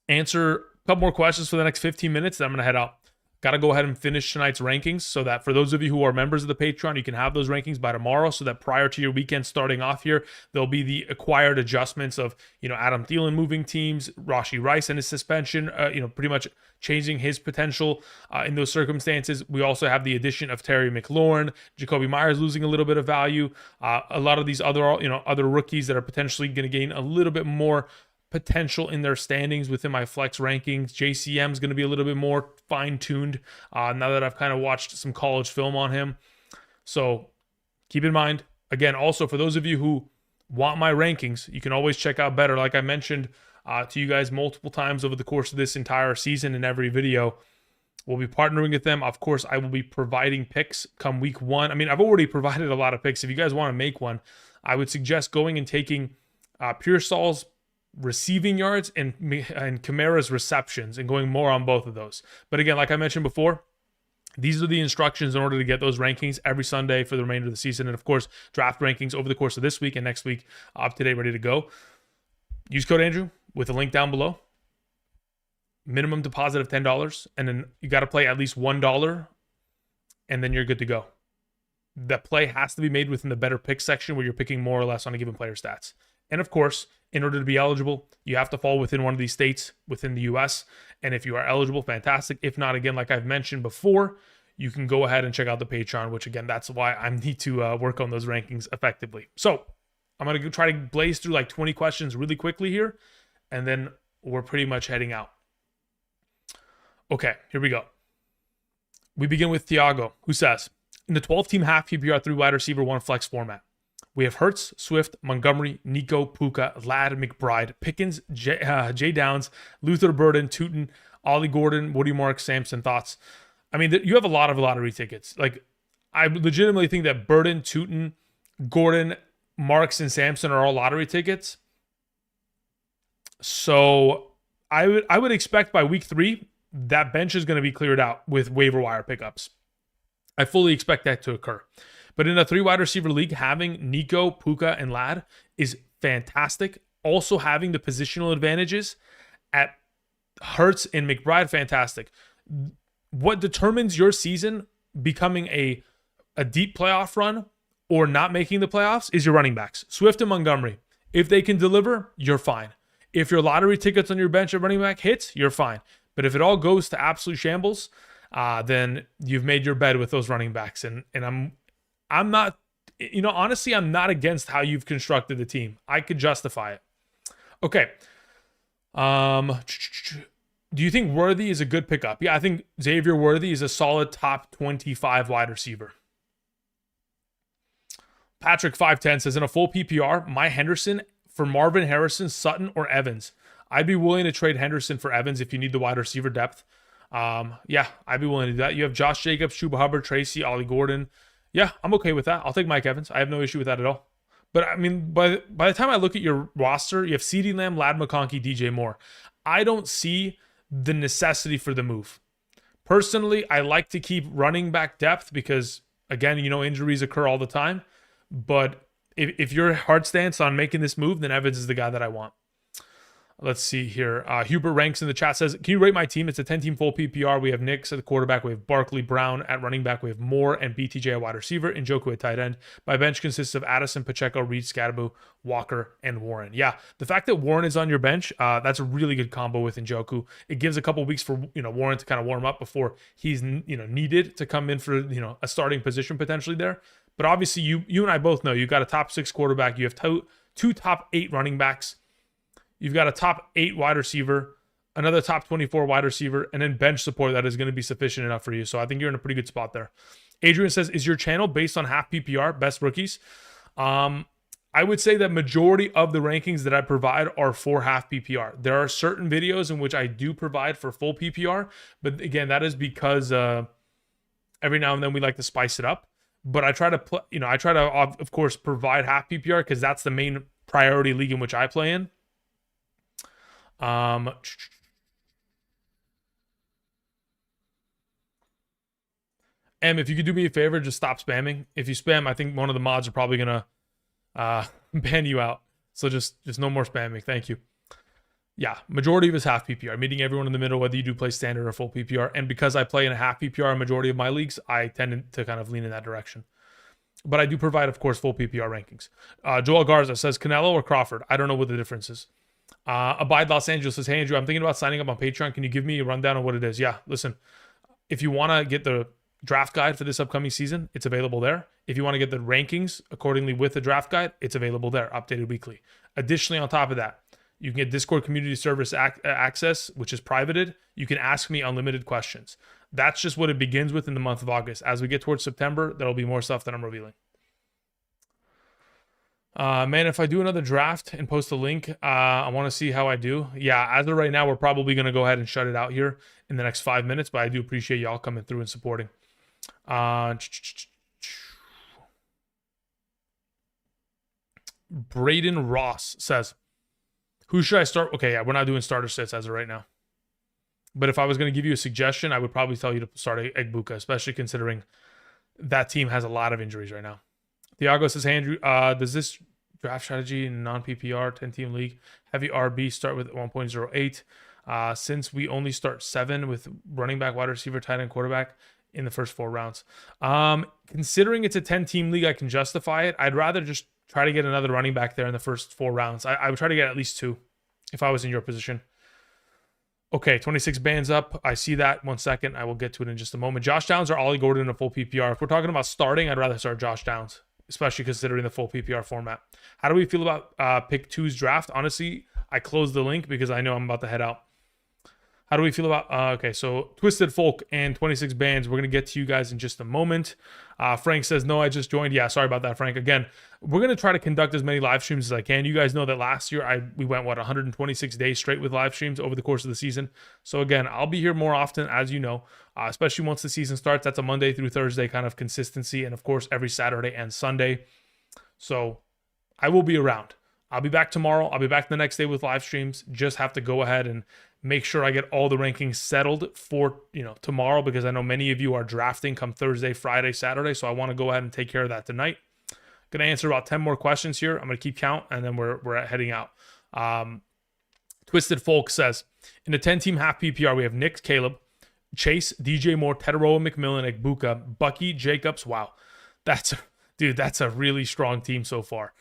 [SPEAKER 1] answer a couple more questions for the next 15 minutes, then I'm going to head out. Got to go ahead and finish tonight's rankings so that for those of you who are members of the Patreon, you can have those rankings by tomorrow, so that prior to your weekend starting off here, there'll be the acquired adjustments of, Adam Thielen moving teams, Rashee Rice and his suspension, pretty much changing his potential in those circumstances. We also have the addition of Terry McLaurin, Jacoby Myers losing a little bit of value, a lot of these other rookies that are potentially going to gain a little bit more potential in their standings within my flex rankings. JCM is going to be a little bit more fine-tuned now that I've kind of watched some college film on him. So keep in mind, again, also for those of you who want my rankings, you can always check out Betr. Like I mentioned to you guys multiple times over the course of this entire season in every video, we'll be partnering with them. Of course, I will be providing picks come week 1. I mean, I've already provided a lot of picks. If you guys want to make one, I would suggest going and taking Pearsall's receiving yards and Kamara's receptions and going more on both of those. But again, like I mentioned before, these are the instructions in order to get those rankings every Sunday for the remainder of the season. And of course, draft rankings over the course of this week and next week, up to date, ready to go. Use code Andrew with a link down below. Minimum deposit of $10. And then you got to play at least $1 and then you're good to go. That play has to be made within the Betr Picks section where you're picking more or less on a given player stats. And of course, in order to be eligible, you have to fall within one of these states within the US. And if you are eligible, fantastic. If not, again, like I've mentioned before, you can go ahead and check out the Patreon, which again, that's why I need to work on those rankings effectively. So I'm going to try to blaze through like 20 questions really quickly here, and then we're pretty much heading out. Okay, here we go. We begin with Thiago, who says, in the 12-team half PPR 3 wide receiver 1 flex format, we have Hurts, Swift, Montgomery, Nico, Puka, Ladd, McBride, Pickens, Jay Downs, Luther Burden, Tootin, Ollie Gordon, Woody Marks, Sampson. Thoughts? I mean, you have a lot of lottery tickets. Like, I legitimately think that Burden, Tootin, Gordon, Marks, and Sampson are all lottery tickets. So I would expect by week 3 that bench is going to be cleared out with waiver wire pickups. I fully expect that to occur. But in a 3 wide receiver league, having Nico, Puka, and Lad is fantastic. Also having the positional advantages at Hurts and McBride, fantastic. What determines your season becoming a deep playoff run or not making the playoffs is your running backs. Swift and Montgomery. If they can deliver, you're fine. If your lottery tickets on your bench at running back hits, you're fine. But if it all goes to absolute shambles, then you've made your bed with those running backs. And I'm not, honestly, I'm not against how you've constructed the team. I could justify it. Okay. Do you think Worthy is a good pickup? Yeah, I think Xavier Worthy is a solid top 25 wide receiver. Patrick 510 says, in a full PPR, my Henderson for Marvin Harrison, Sutton, or Evans. I'd be willing to trade Henderson for Evans if you need the wide receiver depth. Yeah, I'd be willing to do that. You have Josh Jacobs, Chuba Hubbard, Tracy, Ollie Gordon. Yeah, I'm okay with that. I'll take Mike Evans. I have no issue with that at all. But I mean, by the time I look at your roster, you have CeeDee Lamb, Lad McConkey, DJ Moore. I don't see the necessity for the move. Personally, I like to keep running back depth because, again, injuries occur all the time. But if your heart stands on making this move, then Evans is the guy that I want. Let's see here. Hubert Ranks in the chat says, can you rate my team? It's a 10-team full PPR. We have Knicks at the quarterback. We have Barkley, Brown at running back. We have Moore and BTJ at wide receiver. And Njoku at tight end. My bench consists of Addison, Pacheco, Reed, Scadaboo, Walker, and Warren. Yeah, the fact that Warren is on your bench, that's a really good combo with Njoku. It gives a couple weeks for Warren to kind of warm up before he's needed to come in for a starting position potentially there. But obviously, you and I both know you've got a top 6 quarterback. You have two top 8 running backs. You've got a top 8 wide receiver, another top 24 wide receiver, and then bench support that is going to be sufficient enough for you. So I think you're in a pretty good spot there. Adrian says, is your channel based on half PPR, best rookies? I would say that majority of the rankings that I provide are for half PPR. There are certain videos in which I do provide for full PPR, but again, that is because every now and then we like to spice it up. But I try to of course provide half PPR because that's the main priority league in which I play in. If you could do me a favor, just stop spamming. If you spam, I think one of the mods are probably gonna ban you out. So just no more spamming. Thank you. Yeah, majority of is half PPR, meeting everyone in the middle, whether you do play standard or full PPR. And because I play in a half PPR in majority of my leagues, I tend to kind of lean in that direction. But I do provide, of course, full PPR rankings. Joel Garza says, Canelo or Crawford? I don't know what the difference is. Abide Los Angeles says, hey, Andrew, I'm thinking about signing up on Patreon. Can you give me a rundown on what it is? Yeah, listen, if you want to get the draft guide for this upcoming season, it's available there. If you want to get the rankings accordingly with the draft guide, it's available there, updated weekly. Additionally, on top of that, you can get Discord community service access, which is privated. You can ask me unlimited questions. That's just what it begins with in the month of August. As we get towards September, there'll be more stuff that I'm revealing. Man, if I do another draft and post a link, I want to see how I do. Yeah, as of right now, we're probably going to go ahead and shut it out here in the next 5 minutes, but I do appreciate y'all coming through and supporting. Braden Ross says, who should I start? Okay, yeah, we're not doing starter sets as of right now. But if I was going to give you a suggestion, I would probably tell you to start Egbuka, especially considering that team has a lot of injuries right now. Thiago says, hey, Andrew, does this draft strategy in non-PPR 10-team league heavy RB start with 1.08? Since we only start 7 with running back, wide receiver, tight end, quarterback in the first 4 rounds. Considering it's a 10-team league, I can justify it. I'd rather just try to get another running back there in the first 4 rounds. I would try to get at least 2 if I was in your position. Okay, 26 bands up. I see that. 1 second. I will get to it in just a moment. Josh Downs or Ollie Gordon in a full PPR? If we're talking about starting, I'd rather start Josh Downs, especially considering the full PPR format. How do we feel about pick 2's draft? Honestly, I closed the link because I know I'm about to head out. How do we feel about, okay, so Twisted Folk and 26 bands. We're going to get to you guys in just a moment. Frank says, no, I just joined. Yeah, sorry about that, Frank. Again, we're going to try to conduct as many live streams as I can. You guys know that last year we went, 126 days straight with live streams over the course of the season. So again, I'll be here more often, as you know, especially once the season starts. That's a Monday through Thursday kind of consistency. And of course, every Saturday and Sunday. So I will be around. I'll be back tomorrow. I'll be back the next day with live streams. Just have to go ahead and make sure I get all the rankings settled for, tomorrow, because I know many of you are drafting come Thursday, Friday, Saturday. So I want to go ahead and take care of that tonight. Going to answer about 10 more questions here. I'm going to keep count, and then we're heading out. Twisted Folk says, in a 10-team half PPR, we have Nick, Caleb, Chase, DJ Moore, Tetaroa, McMillan, Egbuka, Bucky, Jacobs. Wow. That's a really strong team so far.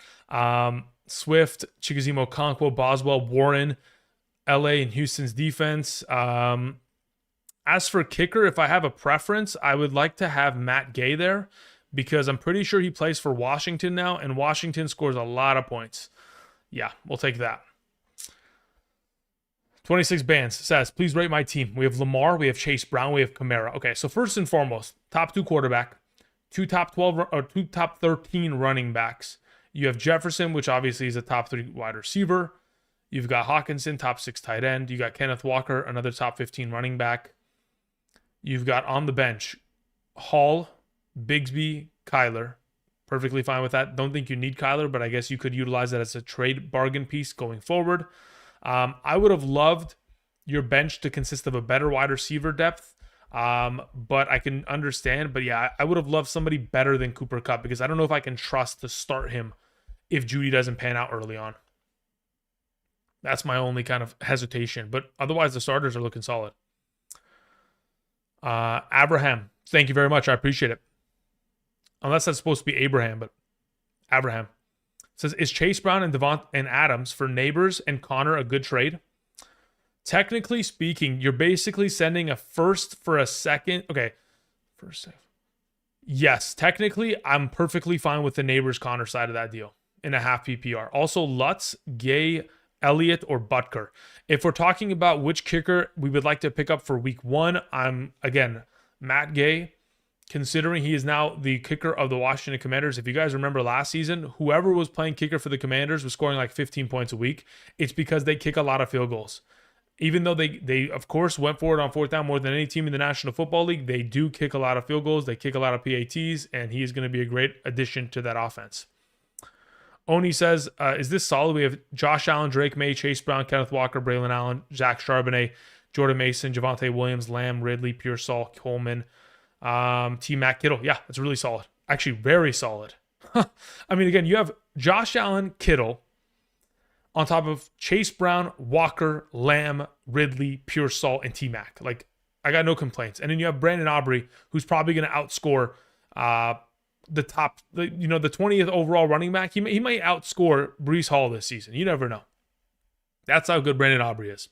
[SPEAKER 1] Swift, Chikozimo, Conquo, Boswell, Warren, LA, and Houston's defense. As for kicker, if I have a preference, I would like to have Matt Gay there, because I'm pretty sure he plays for Washington now, and Washington scores a lot of points. Yeah, we'll take that. 26 Bands says, please rate my team. We have Lamar, we have Chase Brown, we have Kamara. Okay, so first and foremost, top 2 quarterback, 2 top 12 or 2 top 13 running backs. You have Jefferson, which obviously is a top 3 wide receiver. You've got Hawkinson, top 6 tight end. You got Kenneth Walker, another top 15 running back. You've got on the bench Hall, Bigsby, Kyler. Perfectly fine with that. Don't think you need Kyler, but I guess you could utilize that as a trade bargain piece going forward. I would have loved your bench to consist of a better wide receiver depth, but I can understand. But yeah, I would have loved somebody better than Cooper Kupp, because I don't know if I can trust to start him if Judy doesn't pan out early on. That's my only kind of hesitation. But otherwise, the starters are looking solid. Abraham, thank you very much. I appreciate it. Unless that's supposed to be Abraham, but Abraham says, is Chase Brown and Devont and Adams for Neighbors and Connor a good trade? Technically speaking, you're basically sending a first for a second. Okay. First. Yes, technically, I'm perfectly fine with the Neighbors Connor side of that deal in a half PPR. Also, Lutz, Gay, Elliott, or Butker. If we're talking about which kicker we would like to pick up for week 1, I'm, again, Matt Gay, considering he is now the kicker of the Washington Commanders. If you guys remember last season, whoever was playing kicker for the Commanders was scoring like 15 points a week. It's because they kick a lot of field goals. Even though they of course went forward on 4th down more than any team in the National Football League, they do kick a lot of field goals. They kick a lot of PATs, and he is going to be a great addition to that offense. Oni says, is this solid? We have Josh Allen, Drake May, Chase Brown, Kenneth Walker, Braylon Allen, Zach Charbonnet, Jordan Mason, Javonte Williams, Lamb, Ridley, Pearsall, Coleman, T. Mac Kittle. Yeah, that's really solid. Actually, very solid. I mean, again, you have Josh Allen, Kittle, on top of Chase Brown, Walker, Lamb, Ridley, Pearsall, and T. Mac. Like, I got no complaints. And then you have Brandon Aubrey, who's probably going to outscore the 20th overall running back. He might outscore Breece Hall this season. You never know. That's how good Brandon Aubrey is.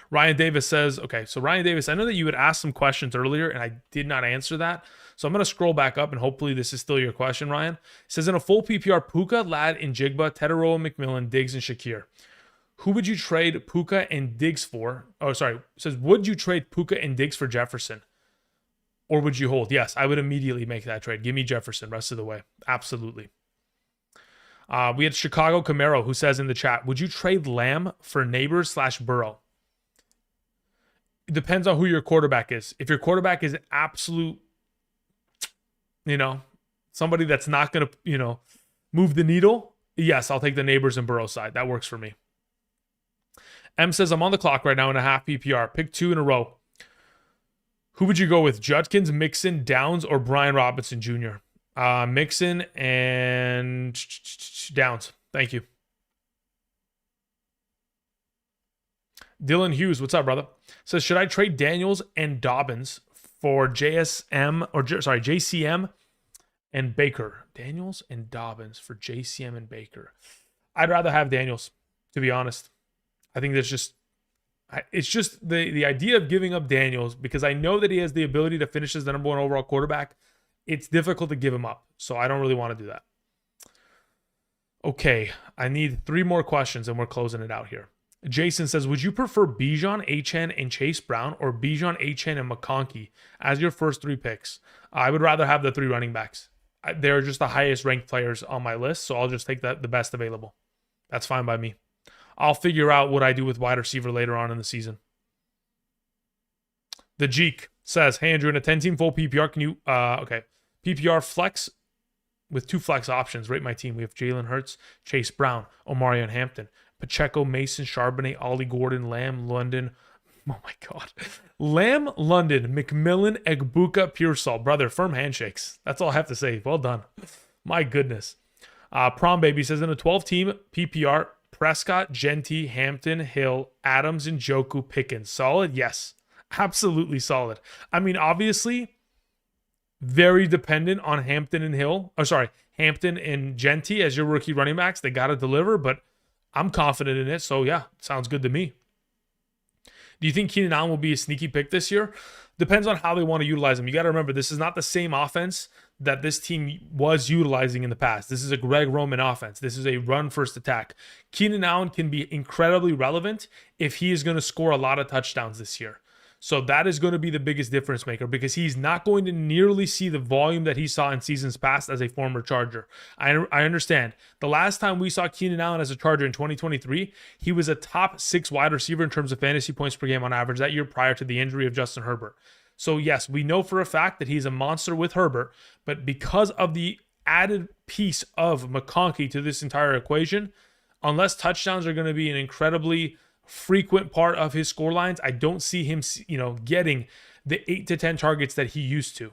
[SPEAKER 1] Ryan Davis says, okay, so Ryan Davis, I know that you had asked some questions earlier, and I did not answer that. So I'm going to scroll back up, and hopefully this is still your question, Ryan. It says, in a full PPR, Puka, Ladd, and Jigba, Tetaroa, McMillan, Diggs, and Shakir. Who would you trade Puka and Diggs for? Oh, sorry. It says, would you trade Puka and Diggs for Jefferson? Or would you hold? Yes, I would immediately make that trade. Give me Jefferson rest of the way. Absolutely. We had Chicago Camaro, who says in the chat, would you trade Lamb for Neighbors / Burrow? It depends on who your quarterback is. If your quarterback is absolute, somebody that's not going to, move the needle, yes, I'll take the Neighbors and Burrow side. That works for me. M says, I'm on the clock right now in a half PPR. Pick 2 in a row. Who would you go with? Judkins, Mixon, Downs, or Brian Robinson Jr.? Mixon and Downs. Thank you. Dylan Hughes, what's up, brother? Says, should I trade Daniels and Dobbins for JCM and Baker? Daniels and Dobbins for JCM and Baker. I'd rather have Daniels, to be honest. I think it's just the idea of giving up Daniels, because I know that he has the ability to finish as the number 1 overall quarterback. It's difficult to give him up, so I don't really want to do that. Okay, I need 3 more questions, and we're closing it out here. Jason says, would you prefer Bijan, Achane, and Chase Brown, or Bijan, Achane, and McConkey as your first 3 picks? I would rather have the 3 running backs. They're just the highest ranked players on my list, so I'll just take the best available. That's fine by me. I'll figure out what I do with wide receiver later on in the season. The Jeek says, hey, Andrew, in a 10-team full PPR, can you, PPR flex with 2 flex options. Rate my team. We have Jalen Hurts, Chase Brown, Omarion Hampton, Pacheco, Mason, Charbonnet, Ollie Gordon, Lamb, London. Oh my God. Lamb, London, McMillan, Egbuka, Pearsall. Brother, firm handshakes. That's all I have to say. Well done. My goodness. Prom Baby says in a 12-team PPR, Prescott, Genty, Hampton, Hill, Adams, and Njoku, Pickens. Solid? Yes. Absolutely solid. I mean, obviously, very dependent on Hampton and Hill. Oh, sorry, Hampton and Genty as your rookie running backs. They got to deliver, but I'm confident in it. So, yeah, sounds good to me. Do you think Keenan Allen will be a sneaky pick this year? Depends on how they want to utilize him. You got to remember, this is not the same offense that this team was utilizing in the past. This is a Greg Roman offense. This is a run-first attack. Keenan Allen can be incredibly relevant if he is going to score a lot of touchdowns this year. So that is going to be the biggest difference maker because he's not going to nearly see the volume that he saw in seasons past as a former Charger. I understand. The last time we saw Keenan Allen as a Charger in 2023, he was a top 6 wide receiver in terms of fantasy points per game on average that year prior to the injury of Justin Herbert. So yes, we know for a fact that he's a monster with Herbert, but because of the added piece of McConkey to this entire equation, unless touchdowns are going to be an incredibly frequent part of his score lines, I don't see him, getting the 8 to 10 targets that he used to.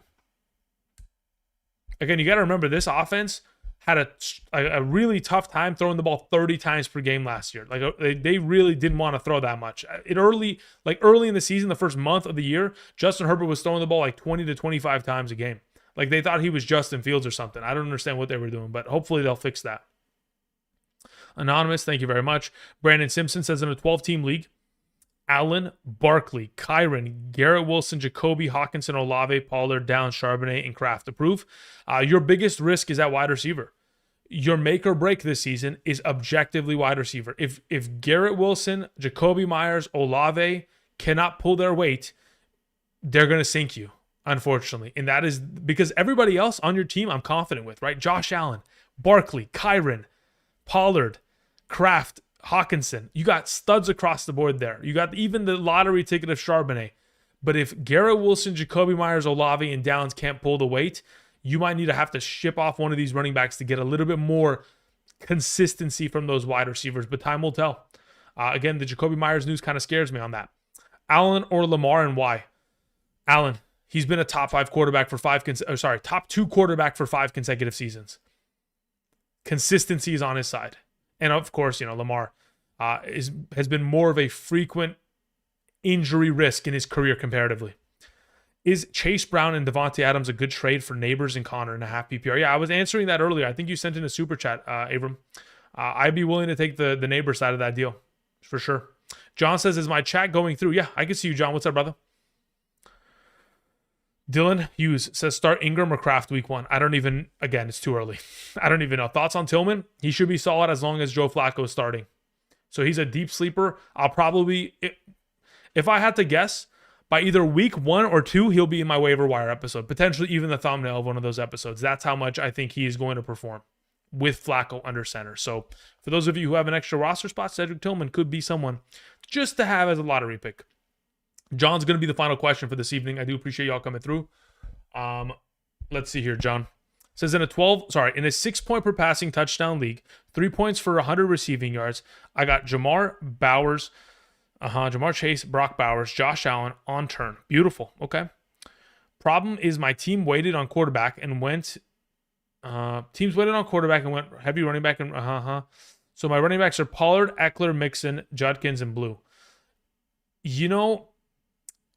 [SPEAKER 1] Again, you got to remember this offense had a really tough time throwing the ball 30 times per game last year. Like they really didn't want to throw that much. Early in the season, the first month of the year, Justin Herbert was throwing the ball like 20 to 25 times a game. Like they thought he was Justin Fields or something. I don't understand what they were doing, but hopefully they'll fix that. Anonymous, thank you very much. Brandon Simpson says in a 12-team league, Allen, Barkley, Kyron, Garrett Wilson, Jacoby, Hawkinson, Olave, Pollard, Downs, Charbonnet, and Kraft approve. Your biggest risk is at wide receiver. Your make or break this season is objectively wide receiver. If Garrett Wilson, Jacoby Myers, Olave cannot pull their weight, they're going to sink you, unfortunately. And that is because everybody else on your team I'm confident with, right? Josh Allen, Barkley, Kyron, Pollard, Kraft, Hawkinson. You got studs across the board there. You got even the lottery ticket of Charbonnet. But if Garrett Wilson, Jacoby Myers, Olave, and Downs can't pull the weight, you might need to have to ship off one of these running backs to get a little bit more consistency from those wide receivers. But time will tell. Again, the Jacoby Myers news kind of scares me on that. Allen or Lamar, and why? Allen. He's been a top 5 quarterback for top 2 quarterback for 5 consecutive seasons. Consistency is on his side. And of course, Lamar has been more of a frequent injury risk in his career comparatively. Is Chase Brown and Devontae Adams a good trade for Neighbors and Connor in a half PPR? Yeah, I was answering that earlier. I think you sent in a super chat, Abram. I'd be willing to take the Neighbor side of that deal for sure. John says, is my chat going through? Yeah, I can see you, John. What's up, brother? Dylan Hughes says, start Ingram or Kraft week 1. Again, it's too early. I don't even know. Thoughts on Tillman? He should be solid as long as Joe Flacco is starting. So he's a deep sleeper. I'll probably, if I had to guess, by either week 1 or 2, he'll be in my waiver wire episode. Potentially even the thumbnail of one of those episodes. That's how much I think he is going to perform with Flacco under center. So for those of you who have an extra roster spot, Cedric Tillman could be someone just to have as a lottery pick. John's going to be the final question for this evening. I do appreciate y'all coming through. Let's see here, John. Says in a 6-point per passing touchdown league, 3 points for 100 receiving yards, I got Jamar Chase, Brock Bowers, Josh Allen on turn. Beautiful. Okay. Problem is my team waited on quarterback and went heavy running back and So my running backs are Pollard, Eckler, Mixon, Judkins, and Blue.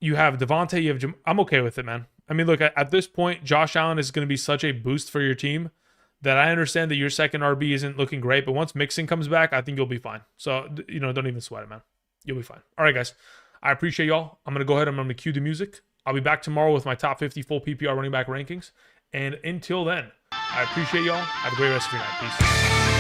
[SPEAKER 1] You have Devontae, you have I'm okay with it, man. I mean, look, at this point, Josh Allen is going to be such a boost for your team that I understand that your second RB isn't looking great, but once Mixon comes back, I think you'll be fine. So, don't even sweat it, man. You'll be fine. All right, guys. I appreciate y'all. I'm going to go ahead and I'm going to cue the music. I'll be back tomorrow with my top 50 full PPR running back rankings. And until then, I appreciate y'all. Have a great rest of your night. Peace.